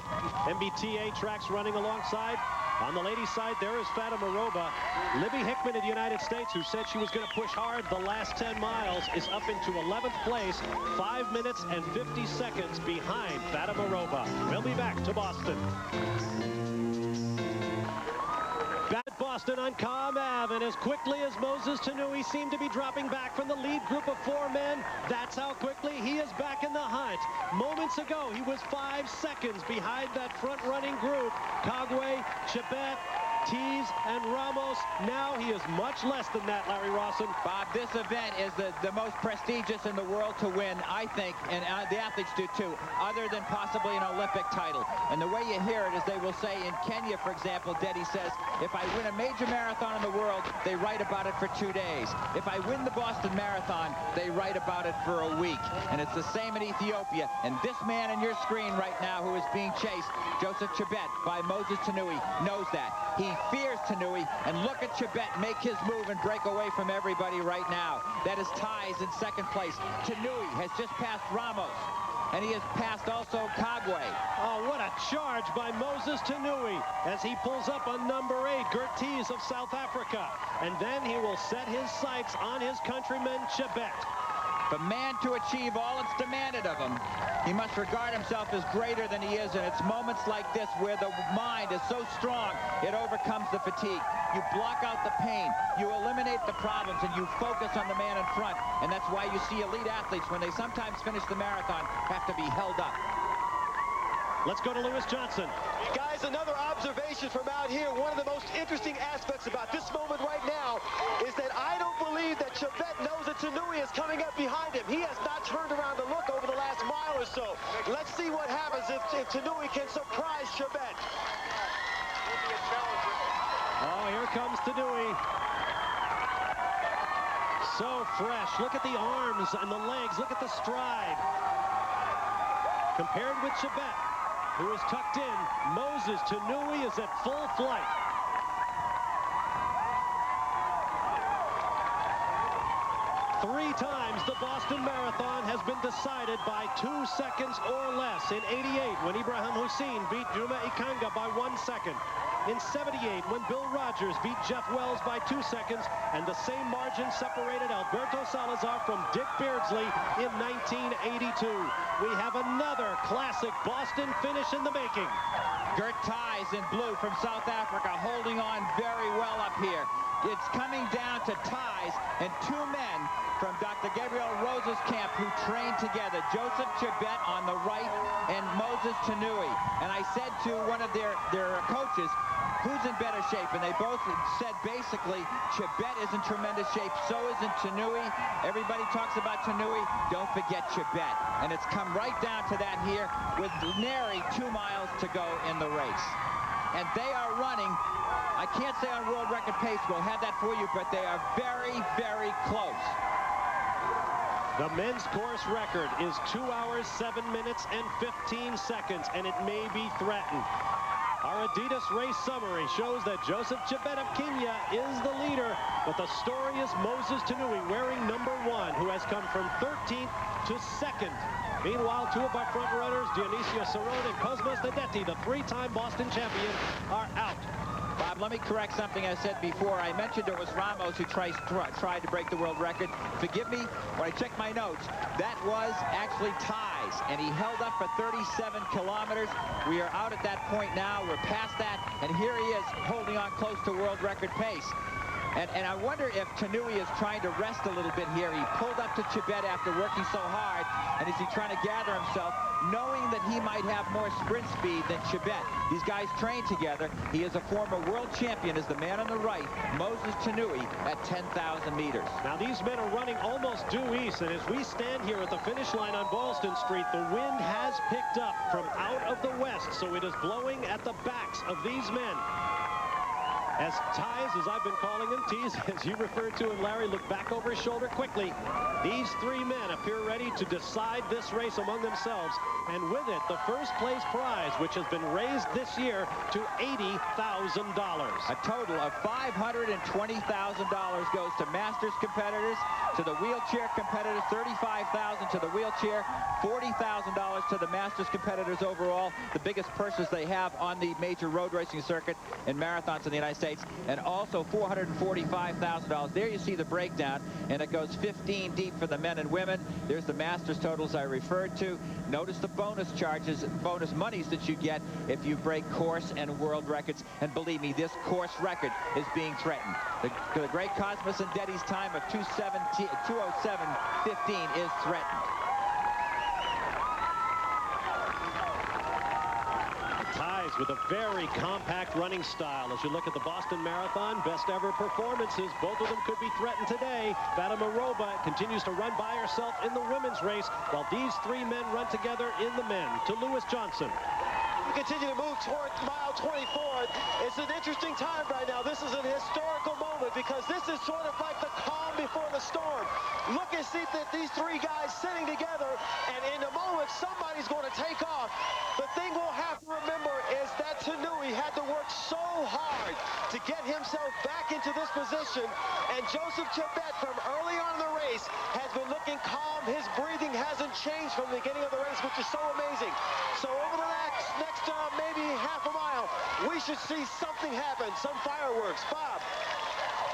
MBTA tracks running alongside. On the ladies' side, there is Fatima Roba. Libby Hickman of the United States, who said she was going to push hard the last 10 miles, is up into 11th place, 5 minutes and 50 seconds behind Fatima Roba. We'll be back to Boston. Back at Boston on ComAv, and as quickly as Moses Tanui seemed to be dropping back from the lead group of four men, that's how quickly he is back in the hunt. Moments ago, he was 5 seconds behind that front-running group. Kagwe, Chebet, Tees, and Ramos. Now he is much less than that, Larry Rawson. Bob, this event is the most prestigious in the world to win, I think, and the athletes do too, other than possibly an Olympic title. And the way you hear it is they will say in Kenya, for example, Deddy says, if I win a major marathon in the world, they write about it for 2 days. If I win the Boston Marathon, they write about it for a week. And it's the same in Ethiopia. And this man on your screen right now who is being chased, Joseph Chebet, by Moses Tanui, knows that. He fears Tanui, and look at Chebet make his move and break away from everybody right now. That is Ties in second place. Tanui has just passed Ramos, and he has passed also Kagwe. Oh, what a charge by Moses Tanui as he pulls up on number 8, Gert Tees of South Africa. And then he will set his sights on his countryman, Chebet. For man to achieve all that's demanded of him, he must regard himself as greater than he is, and it's moments like this where the mind is so strong, it overcomes the fatigue. You block out the pain, you eliminate the problems, and you focus on the man in front. And that's why you see elite athletes, when they sometimes finish the marathon, have to be held up. Let's go to Lewis Johnson. Guys, another observation from out here. One of the most interesting aspects about this moment right now is that I don't believe that Chebet knows that Tanui is coming up behind him. He has not turned around to look over the last mile or so. Let's see what happens if Tanui can surprise Chebet. Oh, here comes Tanui. So fresh. Look at the arms and the legs. Look at the stride. Compared with Chebet, who is tucked in, Moses Tanui is at full flight. Three times the Boston Marathon has been decided by 2 seconds or less. In 88, when Ibrahim Hussein beat Juma Ikanga by 1 second. In 78, when Bill Rogers beat Jeff Wells by 2 seconds, and the same margin separated Alberto Salazar from Dick Beardsley in 1982. We have another classic Boston finish in the making. Gert Ties in blue from South Africa, holding on very well up here. It's coming down to Ties and two men from Dr. Gabriel Rose's camp who trained together. Joseph Chebet on the right and Moses Tanui. And I said to one of their coaches, who's in better shape? And they both said basically Chibet is in tremendous shape. So isn't Tanui. Everybody talks about Tanui. Don't forget Chibet. And it's come right down to that here with nary 2 miles to go in the race. And they are running, I can't say on world record pace, we'll have that for you, but they are very, very close. The men's course record is 2 hours, 7 minutes, and 15 seconds, and it may be threatened. Our Adidas race summary shows that Joseph Chibet of Kenya is the leader, but the story is Moses Tanui wearing number 1, who has come from 13th to 2nd. Meanwhile, 2 of our front runners, Dionisio Cerrone and Cosmos Tedeschi, the 3-time Boston champion, are out. Bob, let me correct something I said before. I mentioned it was Ramos who tried to break the world record. Forgive me, when I checked my notes, that was actually ties, and he held up for 37 kilometers. We are out at that point now. We're past that, and here he is holding on close to world record pace. And I wonder if Tanui is trying to rest a little bit here. He pulled up to Chibet after working so hard, and is he trying to gather himself, knowing that he might have more sprint speed than Chibet. These guys train together. He is a former world champion as the man on the right, Moses Tanui, at 10,000 meters. Now these men are running almost due east, and as we stand here at the finish line on Boylston Street, the wind has picked up from out of the west, so it is blowing at the backs of these men. As ties, as I've been calling them, tees, as you referred to, and Larry looked back over his shoulder quickly. These 3 men appear ready to decide this race among themselves, and with it, the first place prize, which has been raised this year to $80,000. A total of $520,000 goes to Masters competitors, to the wheelchair competitors, $35,000 to the wheelchair, $40,000 to the Masters competitors overall, the biggest purses they have on the major road racing circuit in marathons in the United States, and also $445,000. There you see the breakdown, and it goes 15 deep for the men and women. There's the Masters totals I referred to. Notice the bonus charges, bonus monies that you get if you break course and world records. And believe me, this course record is being threatened. The great Cosmos and Deddy's time of 2:07:15 is threatened. Ties with a very compact running style. As you look at the Boston Marathon, best ever performances. Both of them could be threatened today. Fatima Roba continues to run by herself in the women's race, while these 3 men run together in the men. To Lewis Johnson. We continue to move toward mile 24. It's an interesting time right now. This is an historical moment because this is sort of like the calm before the storm. Look and see that these 3 guys sitting together, and in a moment somebody's going to take off. The thing we'll have to remember is that Tanui had to work so hard to get himself back into this position, and Joseph Chibet from early on in the race has been looking calm. His breathing hasn't changed from the beginning of the race, which is so amazing. So over the next maybe half a mile, we should see something happen, some fireworks. Bob.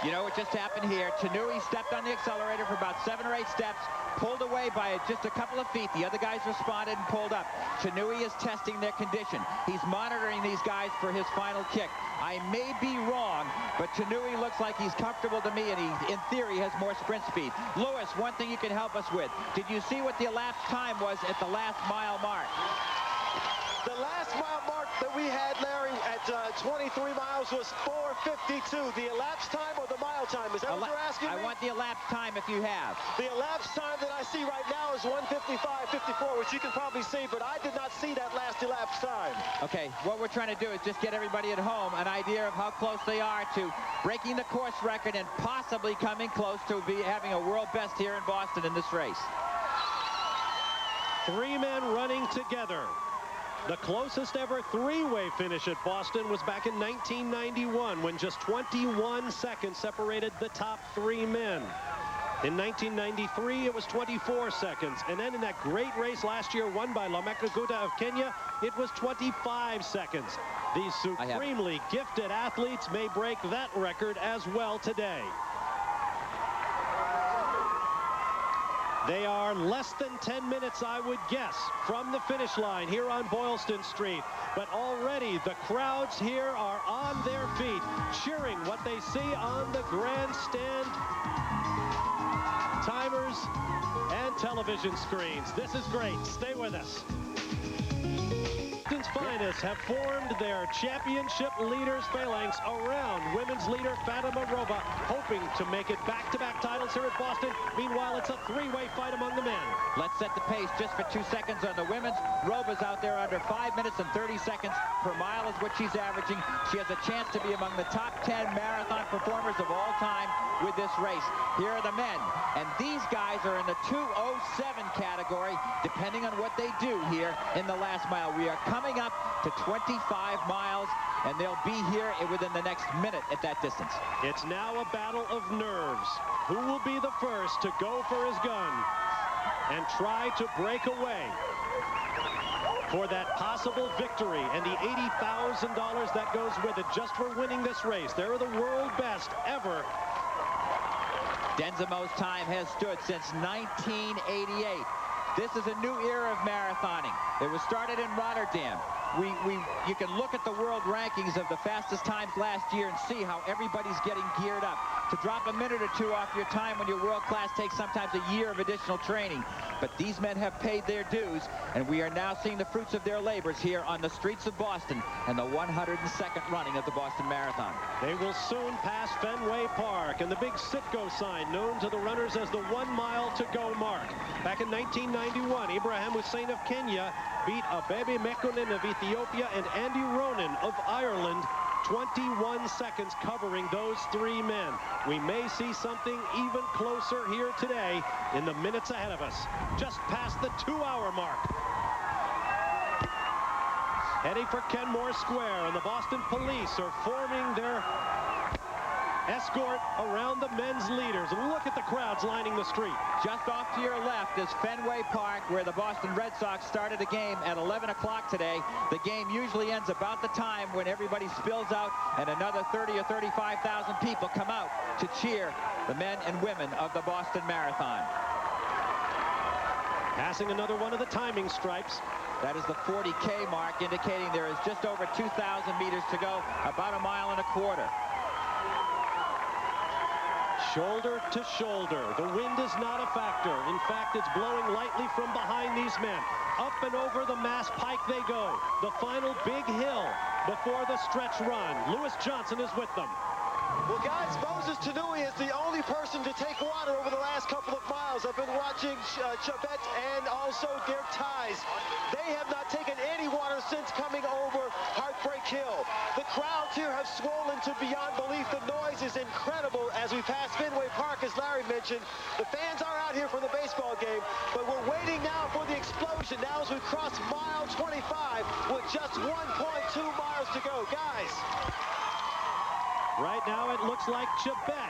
You know what just happened here? Tanui stepped on the accelerator for about 7 or 8 steps, pulled away by just a couple of feet. The other guys responded and pulled up. Tanui is testing their condition. He's monitoring these guys for his final kick. I may be wrong, but Tanui looks like he's comfortable to me, and he, in theory, has more sprint speed. Lewis, one thing you can help us with. Did you see what the elapsed time was at the last mile mark? The last mile mark that we had, Larry, at 23 miles was 4:52. The elapsed time or the mile time? Is that what you're asking me? I want the elapsed time if you have. The elapsed time that I see right now is 1:55:54, which you can probably see, but I did not see that last elapsed time. Okay, what we're trying to do is just get everybody at home an idea of how close they are to breaking the course record and possibly coming close to having a world best here in Boston in this race. 3 men running together. The closest ever 3-way finish at Boston was back in 1991, when just 21 seconds separated the top 3 men. In 1993, it was 24 seconds. And then in that great race last year won by Lameka Guta of Kenya, it was 25 seconds. These supremely gifted athletes may break that record as well today. They are less than 10 minutes, I would guess, from the finish line here on Boylston Street. But already the crowds here are on their feet, cheering what they see on the grandstand timers and television screens. This is great. Stay with us. finest have formed their championship leaders phalanx around women's leader Fatima Roba, hoping to make it back-to-back titles here at Boston. Meanwhile, it's a three-way fight among the men. Let's set the pace just for 2 seconds on the women's. Roba's out there under 5 minutes and 30 seconds per mile is what she's averaging. She has a chance to be among the top 10 marathon performers of all time with this race. Here are the men, and these guys are in the 2:07 category, depending on what they do here in the last mile. We are coming up to 25 miles, and they'll be here within the next minute at that distance. It's now a battle of nerves. Who will be the first to go for his gun and try to break away for that possible victory and the $80,000 that goes with it just for winning this race? They're the world best ever. Denzamo's time has stood since 1988. This is a new era of marathoning. It was started in Rotterdam. You can look at the world rankings of the fastest times last year and see how everybody's getting geared up. To drop a minute or two off your time when you're world class takes sometimes a year of additional training. But these men have paid their dues, and we are now seeing the fruits of their labors here on the streets of Boston and the 102nd running of the Boston Marathon. They will soon pass Fenway Park and the big Sitco sign known to the runners as the 1 mile to go mark. Back in 1991, Ibrahim Hussein of Kenya beat Abebe Mekonnen of Ethiopia and Andy Ronan of Ireland. 21 seconds covering those three men. We may see something even closer here today in the minutes ahead of us. Just past the 2-hour mark. Heading for Kenmore Square, and the Boston police are forming their escort around the men's leaders. And look at the crowds lining the street. Just off to your left is Fenway Park, where the Boston Red Sox started a game at 11 o'clock today. The game usually ends about the time when everybody spills out and another 30 or 35,000 people come out to cheer the men and women of the Boston Marathon. Passing another one of the timing stripes. That is the 40K mark, indicating there is just over 2,000 meters to go, about 1.25 miles. Shoulder to shoulder. The wind is not a factor. In fact, it's blowing lightly from behind these men. Up and over the Mass Pike they go. The final big hill before the stretch run. Lewis Johnson is with them. Well, guys, Moses Tanui is the only person to take water over the last couple of miles. I've been watching Chabet and also Dirk Ties. They have not taken any water since coming over Heartbreak Hill. The crowds here have swollen to beyond belief. The noise is incredible as we pass Fenway Park, as Larry mentioned. The fans are out here for the baseball game, but we're waiting now for the explosion. Now as we cross mile 25 with just 1.2 miles to go. Guys. Right now, it looks like Chabet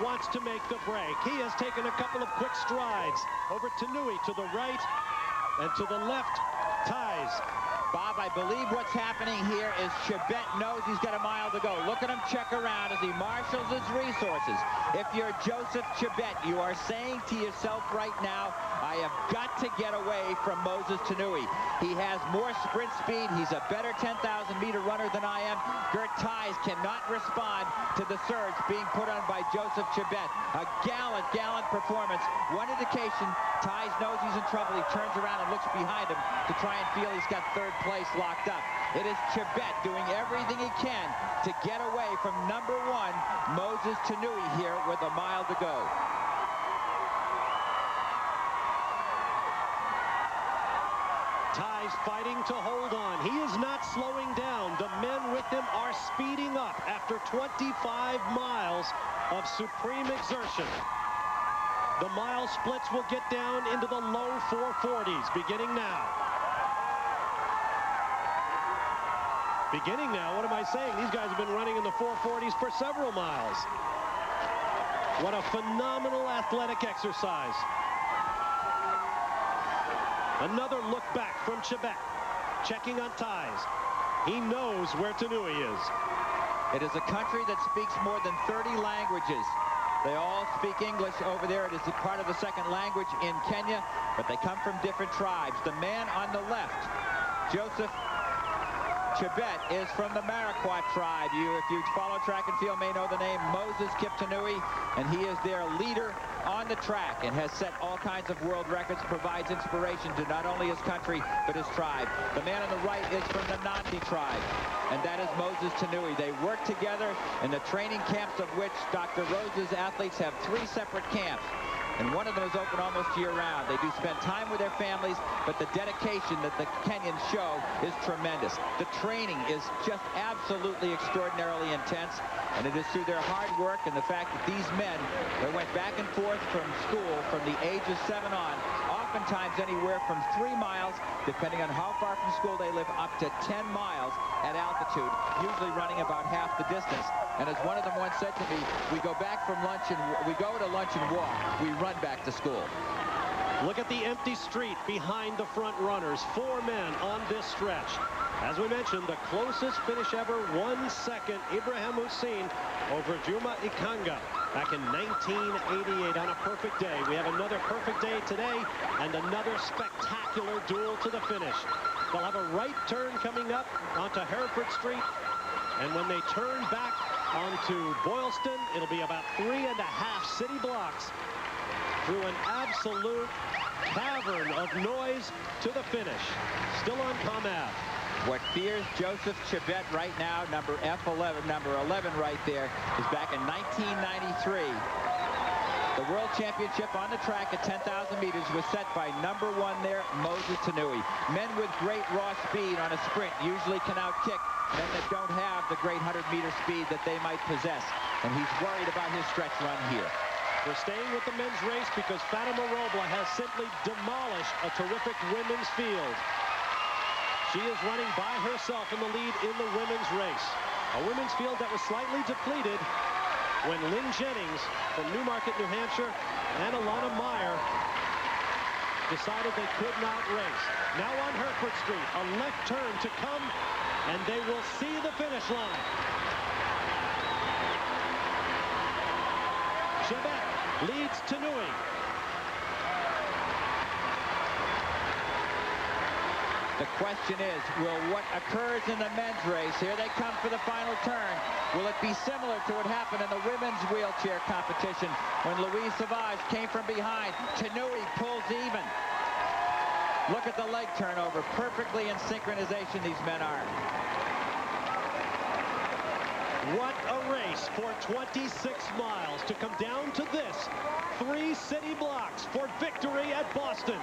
wants to make the break. He has taken a couple of quick strides. Over Tanui to the right, and to the left, Ties. Bob, I believe what's happening here is Chabet knows he's got 1 mile to go. Look at him check around as he marshals his resources. If you're Joseph Chabet, you are saying to yourself right now, I have got to get away from Moses Tanui. He has more sprint speed. He's a better 10,000-meter runner than I am. Gert Ties cannot respond to the surge being put on by Joseph Chabet. A gallant performance. One indication, Ties knows he's in trouble. He turns around and looks behind him to try and feel he's got third place locked up. It is Chabet doing everything he can to get away from number 1, Moses Tanui, here with 1 mile to go. Ties fighting to hold on. He is not slowing down. The men with him are speeding up after 25 miles of supreme exertion. The mile splits will get down into the low 440s beginning now. What am I saying? These guys have been running in the 440s for several miles. What a phenomenal athletic exercise. Another look back from Chabet, checking on Ties. He knows where Tanui is. It is a country that speaks more than 30 languages. They all speak English over there. It is a part of the second language in Kenya, but they come from different tribes. The man on the left, Joseph Chabet, is from the Marakwet tribe. If you follow track and field, may know the name Moses Kiptanui, and he is their leader on the track and has set all kinds of world records, provides inspiration to not only his country, but his tribe. The man on the right is from the Nandi tribe, and that is Moses Tanui. They work together in the training camps, of which Dr. Rose's athletes have 3 separate camps. And one of them is open almost year-round. They do spend time with their families, but the dedication that the Kenyans show is tremendous. The training is just absolutely extraordinarily intense, and it is through their hard work and the fact that these men that went back and forth from school from the age of 7 on, oftentimes anywhere from 3 miles, depending on how far from school they live, up to 10 miles at altitude, usually running about half the distance. And as one of them once said to me, we go back from lunch and we go to lunch and walk. We run back to school. Look at the empty street behind the front runners. 4 men on this stretch. As we mentioned, the closest finish ever, 1 second, Ibrahim Hussein over Juma Ikanga back in 1988 on a perfect day. We have another perfect day today and another spectacular duel to the finish. They'll have a right turn coming up onto Hereford Street, and when they turn back onto Boylston, it'll be about 3.5 city blocks through an absolute cavern of noise to the finish. Still on Palm Ave. What fears Joseph Chibet right now, number 11 right there, is back in 1993. The World Championship on the track at 10,000 meters was set by number 1 there, Moses Tanui. Men with great raw speed on a sprint usually can outkick men that don't have the great 100-meter speed that they might possess. And he's worried about his stretch run here. We're staying with the men's race because Fatima Robla has simply demolished a terrific women's field. She is running by herself in the lead in the women's race. A women's field that was slightly depleted when Lynn Jennings from Newmarket, New Hampshire, and Alana Meyer decided they could not race. Now on Hereford Street, a left turn to come, and they will see the finish line. Chibet leads Tanui. The question is, will what occurs in the men's race, here they come for the final turn, will it be similar to what happened in the women's wheelchair competition when Louise Savage came from behind? Tanui pulls even. Look at the leg turnover, perfectly in synchronization these men are. What a race for 26 miles to come down to this. 3 city blocks for victory at Boston.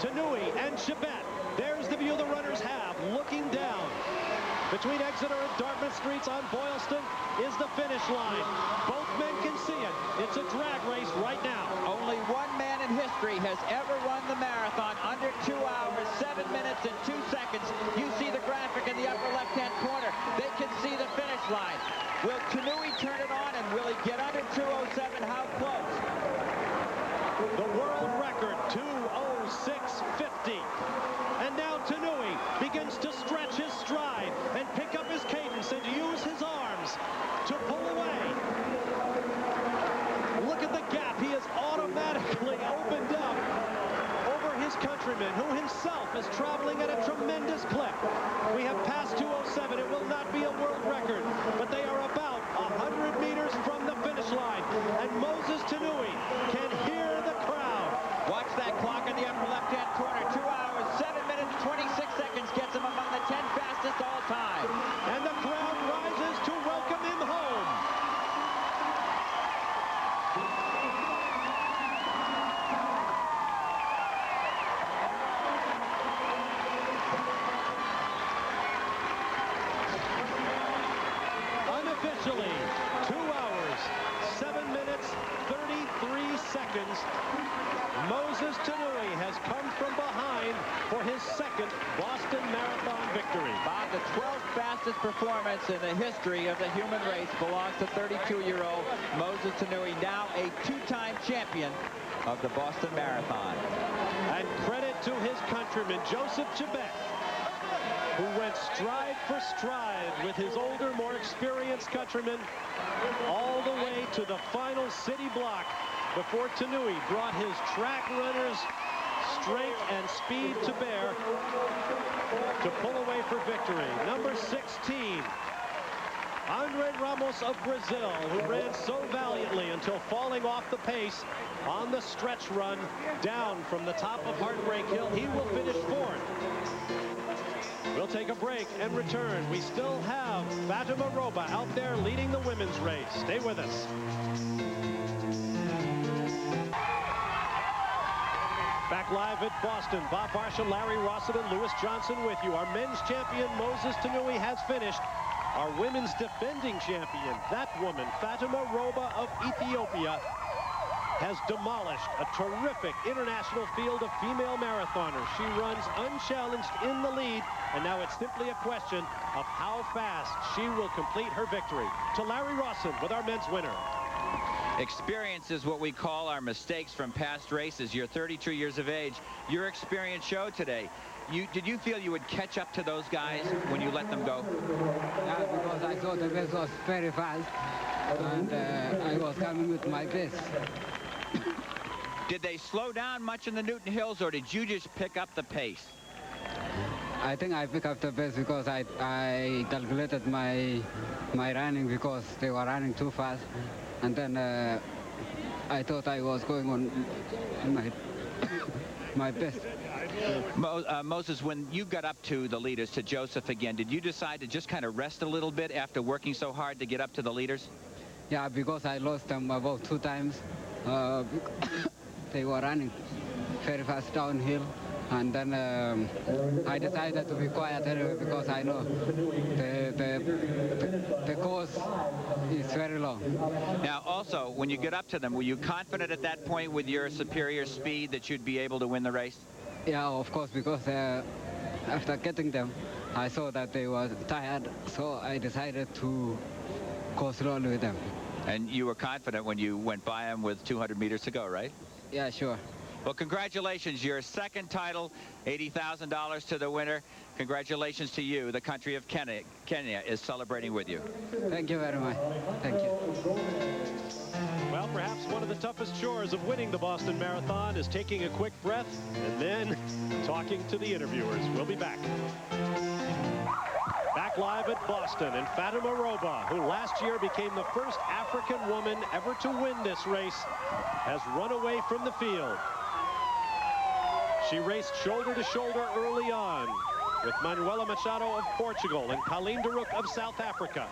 Tanui and Chibet. There's the view the runners have looking down. Between Exeter and Dartmouth streets on Boylston is the finish line. Both men can see it. It's a drag race right now. Only 1 man in history has ever run the marathon under 2 hours, 7 minutes and 2 seconds. You see the graphic in the upper left-hand corner. They can see the finish line. Will Tanui turn it on, and will he get under 2:07? How close? The world record, 2:06.50. And now Tanui begins to stretch his stride and pick up his cadence and use his arms to pull away. Look at the gap. He has automatically opened up over his countryman, who himself is traveling at a tremendous clip. We have passed 2:07. It will not be a world record, but they are about 100 meters from the finish line. And Moses Tanui can hear the crowd. Watch that clock in the upper left-hand corner. 2 hours, 7 minutes, 26 seconds gets him among the 10 fastest all time. And the crowd rises to welcome him home. Unofficially, 2 hours, 7 minutes, 33 seconds. Moses Tanui has come from behind for his 2nd Boston Marathon victory. Bob, the 12th fastest performance in the history of the human race belongs to 32-year-old Moses Tanui, now a 2-time champion of the Boston Marathon. And credit to his countryman, Joseph Chibet, who went stride for stride with his older, more experienced countryman all the way to the final city block before Tanui brought his track runners' strength and speed to bear to pull away for victory. Number 16, Andre Ramos of Brazil, who ran so valiantly until falling off the pace on the stretch run down from the top of Heartbreak Hill. He will finish 4th. We'll take a break and return. We still have Fatima Roba out there leading the women's race. Stay with us. Back live at Boston, Bob Marshall, Larry Rossett, and Lewis Johnson with you. Our men's champion, Moses Tanui, has finished. Our women's defending champion, that woman, Fatima Roba of Ethiopia, has demolished a terrific international field of female marathoners. She runs unchallenged in the lead, and now it's simply a question of how fast she will complete her victory. To Larry Rossett with our men's winner. Experience is what we call our mistakes from past races. You're 32 years of age. Your experience showed today. Did you feel you would catch up to those guys when you let them go? Yeah, because I thought the race was very fast, and I was coming with my best. Did they slow down much in the Newton Hills, or did you just pick up the pace? I think I picked up the pace because I calculated my running because they were running too fast, and then I thought I was going on my best. Moses, when you got up to the leaders, to Joseph again, did you decide to just kind of rest a little bit after working so hard to get up to the leaders? Yeah, because I lost them about 2 times. They were running very fast downhill, and then I decided to be quiet anyway because I know the course is very long. Now, also, when you get up to them, were you confident at that point with your superior speed that you'd be able to win the race? Yeah, of course, because after getting them, I saw that they were tired, so I decided to go slowly with them. And you were confident when you went by them with 200 meters to go, right? Yeah, sure. Well, congratulations. Your second title, $80,000 to the winner. Congratulations to you. The country of Kenya is celebrating with you. Thank you very much. Thank you. Well, perhaps one of the toughest chores of winning the Boston Marathon is taking a quick breath and then talking to the interviewers. We'll be back. Back live at Boston, and Fatima Roba, who last year became the first African woman ever to win this race, has run away from the field. She raced shoulder to shoulder early on with Manuela Machado of Portugal and Colleen Darouk of South Africa.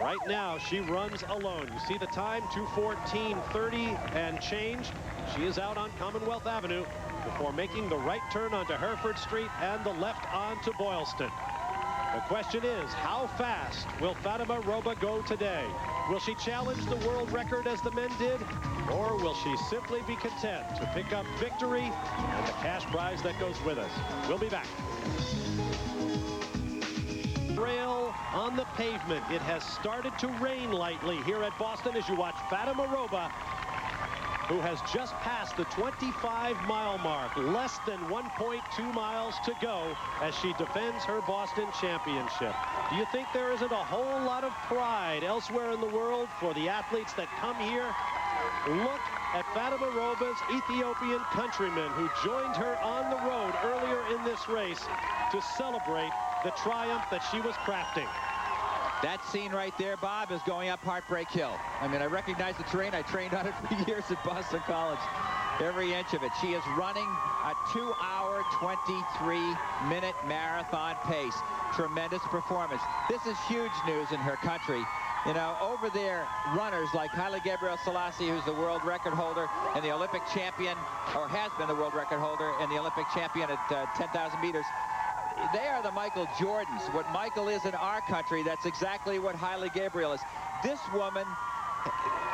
Right now, she runs alone. You see the time, 2:14:30 and change. She is out on Commonwealth Avenue before making the right turn onto Hereford Street and the left onto Boylston. The question is, how fast will Fatima Roba go today? Will she challenge the world record as the men did, or will she simply be content to pick up victory and the cash prize that goes with us? We'll be back. Rail on the pavement. It has started to rain lightly here at Boston as you watch Fatima Roba, who has just passed the 25-mile mark, less than 1.2 miles to go as she defends her Boston championship. Do you think there isn't a whole lot of pride elsewhere in the world for the athletes that come here? Look at Fatima Roba's Ethiopian countrymen who joined her on the road earlier in this race to celebrate the triumph that she was crafting. That scene right there, Bob, is going up Heartbreak Hill. I mean, I recognize the terrain. I trained on it for years at Boston College. Every inch of it. She is running a 2-hour, 23-minute marathon pace. Tremendous performance. This is huge news in her country. You know, over there, runners like Haile Gabriel Selassie, who's the world record holder and the Olympic champion, or has been the world record holder and the Olympic champion at 10,000 meters. They are the Michael Jordans. What Michael is in our country, that's exactly what Haile Gabriel is. This woman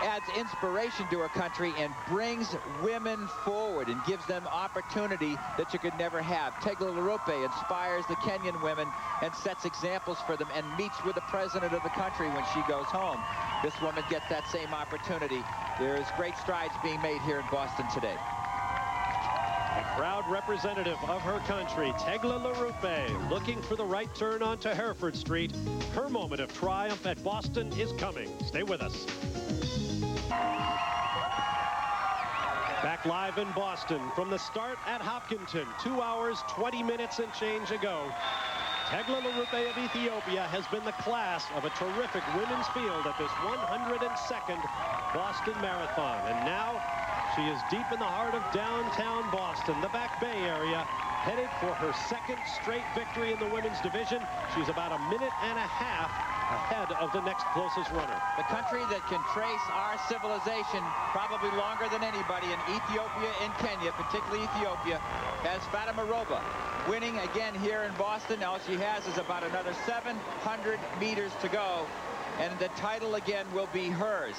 adds inspiration to her country and brings women forward and gives them opportunity that you could never have. Tegla Larupe inspires the Kenyan women and sets examples for them and meets with the president of the country when she goes home. This woman gets that same opportunity. There is great strides being made here in Boston today. A proud representative of her country, Tegla Larupe, looking for the right turn onto Hereford Street. Her moment of triumph at Boston is coming. Stay with us. Back live in Boston from the start at Hopkinton, 2 hours, 20 minutes and change ago. Hegla Larupe of Ethiopia has been the class of a terrific women's field at this 102nd Boston Marathon. And now she is deep in the heart of downtown Boston, the Back Bay area, headed for her second straight victory in the women's division. She's about a minute and a half ahead of the next closest runner. The country that can trace our civilization probably longer than anybody in Ethiopia and Kenya, particularly Ethiopia, has Fatima Roba winning again here in Boston. All she has is about another 700 meters to go, and the title again will be hers.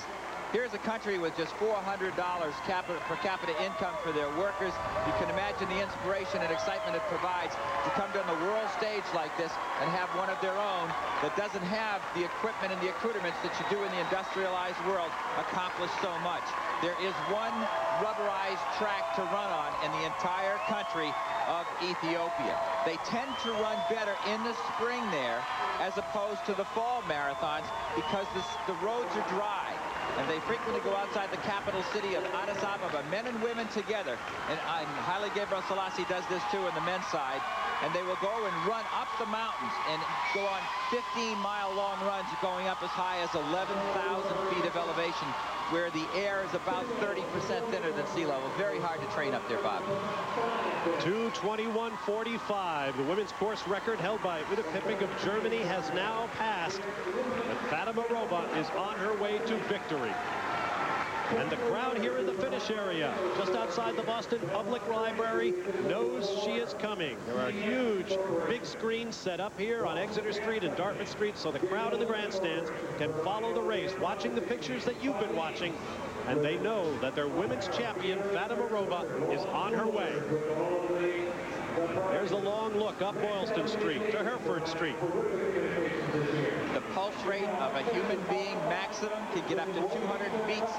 Here's a country with just $400 per capita income for their workers. You can imagine the inspiration and excitement it provides to come down the world stage like this and have one of their own that doesn't have the equipment and the accoutrements that you do in the industrialized world accomplish so much. There is one rubberized track to run on in the entire country of Ethiopia. They tend to run better in the spring there as opposed to the fall marathons because the roads are dry. And they frequently go outside the capital city of Addis Ababa, men and women together. And Haile Gebrselassie does this too on the men's side. And they will go and run up the mountains and go on 15-mile-long runs going up as high as 11,000 feet of elevation, where the air is about 30% thinner than sea level. Very hard to train up there, Bob. 2:21:45. The women's course record held by Uta Pipping of Germany has now passed. But Fatima Roba is on her way to victory. And the crowd here in the finish area, just outside the Boston Public Library, knows she is coming. There are huge big screens set up here on Exeter Street and Dartmouth Street, so the crowd in the grandstands can follow the race, watching the pictures that you've been watching, and they know that their women's champion, Fatima Roba, is on her way. There's a long look up Boylston Street to Hereford Street. The pulse rate of a human being maximum can get up to 200 beats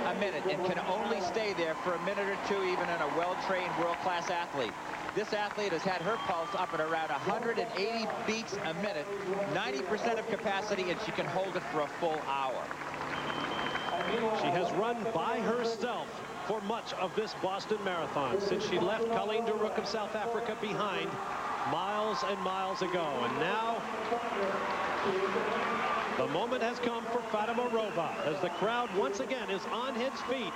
a minute and can only stay there for a minute or two, even in a well-trained world-class athlete. This athlete has had her pulse up at around 180 beats a minute, 90% of capacity, and she can hold it for a full hour. She has run by herself for much of this Boston Marathon since she left Colleen de Rook of South Africa behind miles and miles ago. And now the moment has come for Fatima Roba as the crowd once again is on its feet,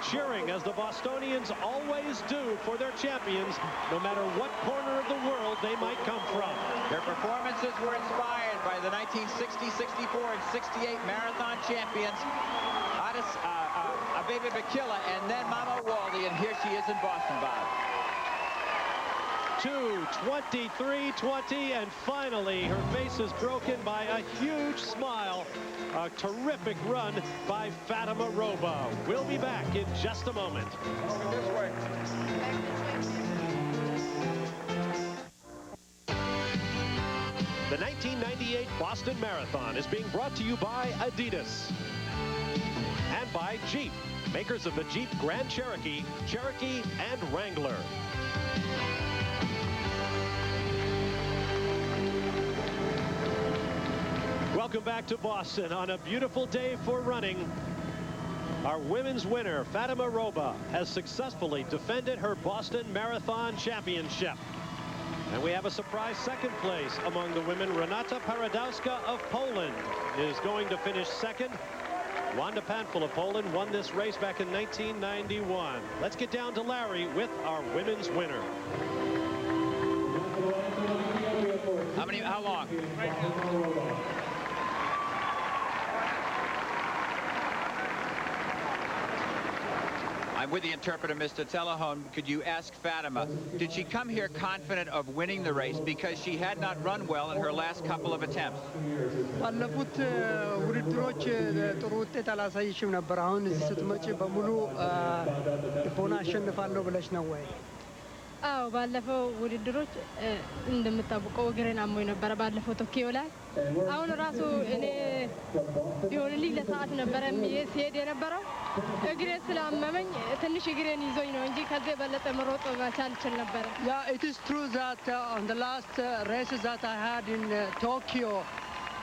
cheering as the Bostonians always do for their champions, no matter what corner of the world they might come from. Their performances were inspired by the 1960, 64, and 68 marathon champions, Abebe Bikila, and then Mama Waldy, and here she is in Boston, Bob. 2:23:20, and finally her face is broken by a huge smile. A terrific run by Fatima Roba. We'll be back in just a moment. This way. The 1998 Boston Marathon is being brought to you by Adidas and by Jeep, makers of the Jeep Grand Cherokee, Cherokee, and Wrangler. Welcome back to Boston on a beautiful day for running. Our women's winner, Fatima Roba, has successfully defended her Boston Marathon Championship. And we have a surprise second place among the women. Renata Paradowska of Poland is going to finish second. Wanda Panfil of Poland won this race back in 1991. Let's get down to Larry with our women's winner. How long? I'm with the interpreter, Mr. Telehon. Could you ask Fatima, did she come here confident of winning the race because she had not run well in her last couple of attempts? ባለፉት ውድድሮች ጥሩ ውጤት አላሳየሽም ነበር። አሁን እዚህ ስትመጪ በሙሉ ልቦና አሸንፋለሁ ብለሽ ነው ወይ? አዎ ባለፈው ውድድሮች እንደምታውቀው እግሬን አሞኝ ነበር ባለፈው ቶኪዮ ላይ። አሁን ራሱ እኔ ቢሆንልኝ ለሰዓት ነበር ሲሄድ የነበረው እግሬ ስላመመኝ ትንሽ እግሬን ይዞኝ ነው እንጂ ከዚህ በለጠ መሮጥ መቻል ይችል ነበር። Yeah, it is true that on the last races that I had in Tokyo,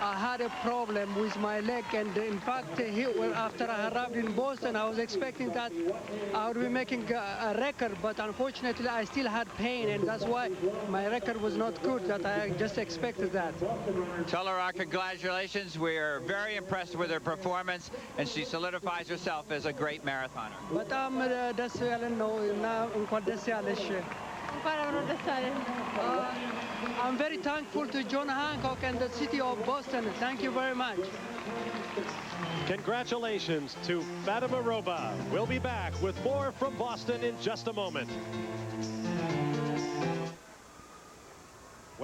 I had a problem with my leg, and in fact, after I arrived in Boston, I was expecting that I would be making a record, but unfortunately, I still had pain, and that's why my record was not good. That I just expected that. Tell her our congratulations. We're very impressed with her performance, and she solidifies herself as a great marathoner. በጣም ደስ ያለን ነው እና እንኳን ደስ ያለሽ። I'm very thankful to John Hancock and the city of Boston. Thank you very much. Congratulations to Fatima Roba. We'll be back with more from Boston in just a moment.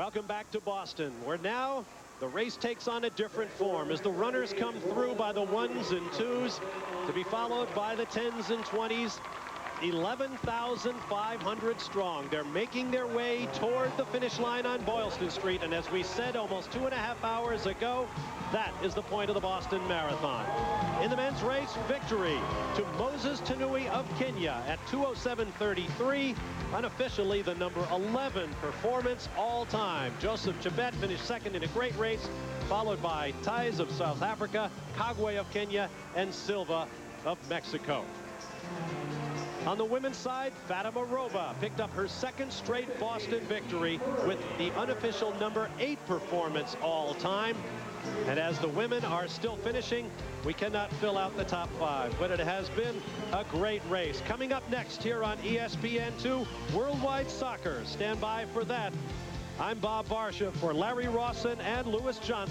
Welcome back to Boston, where now the race takes on a different form as the runners come through by the 1s and 2s to be followed by the 10s and 20s. 11,500 strong. They're making their way toward the finish line on Boylston Street, and as we said almost 2.5 hours ago, that is the point of the Boston Marathon. In the men's race, victory to Moses Tanui of Kenya at 2:07:33, unofficially the number 11 performance all time. Joseph Chebet finished second in a great race, followed by Tais of South Africa, Kagwe of Kenya, and Silva of Mexico. On the women's side, Fatima Roba picked up her second straight Boston victory with the unofficial number 8 performance all time. And as the women are still finishing, we cannot fill out the top 5, but it has been a great race. Coming up next here on ESPN2, Worldwide Soccer. Stand by for that. I'm Bob Barsha for Larry Rawson and Lewis Johnson.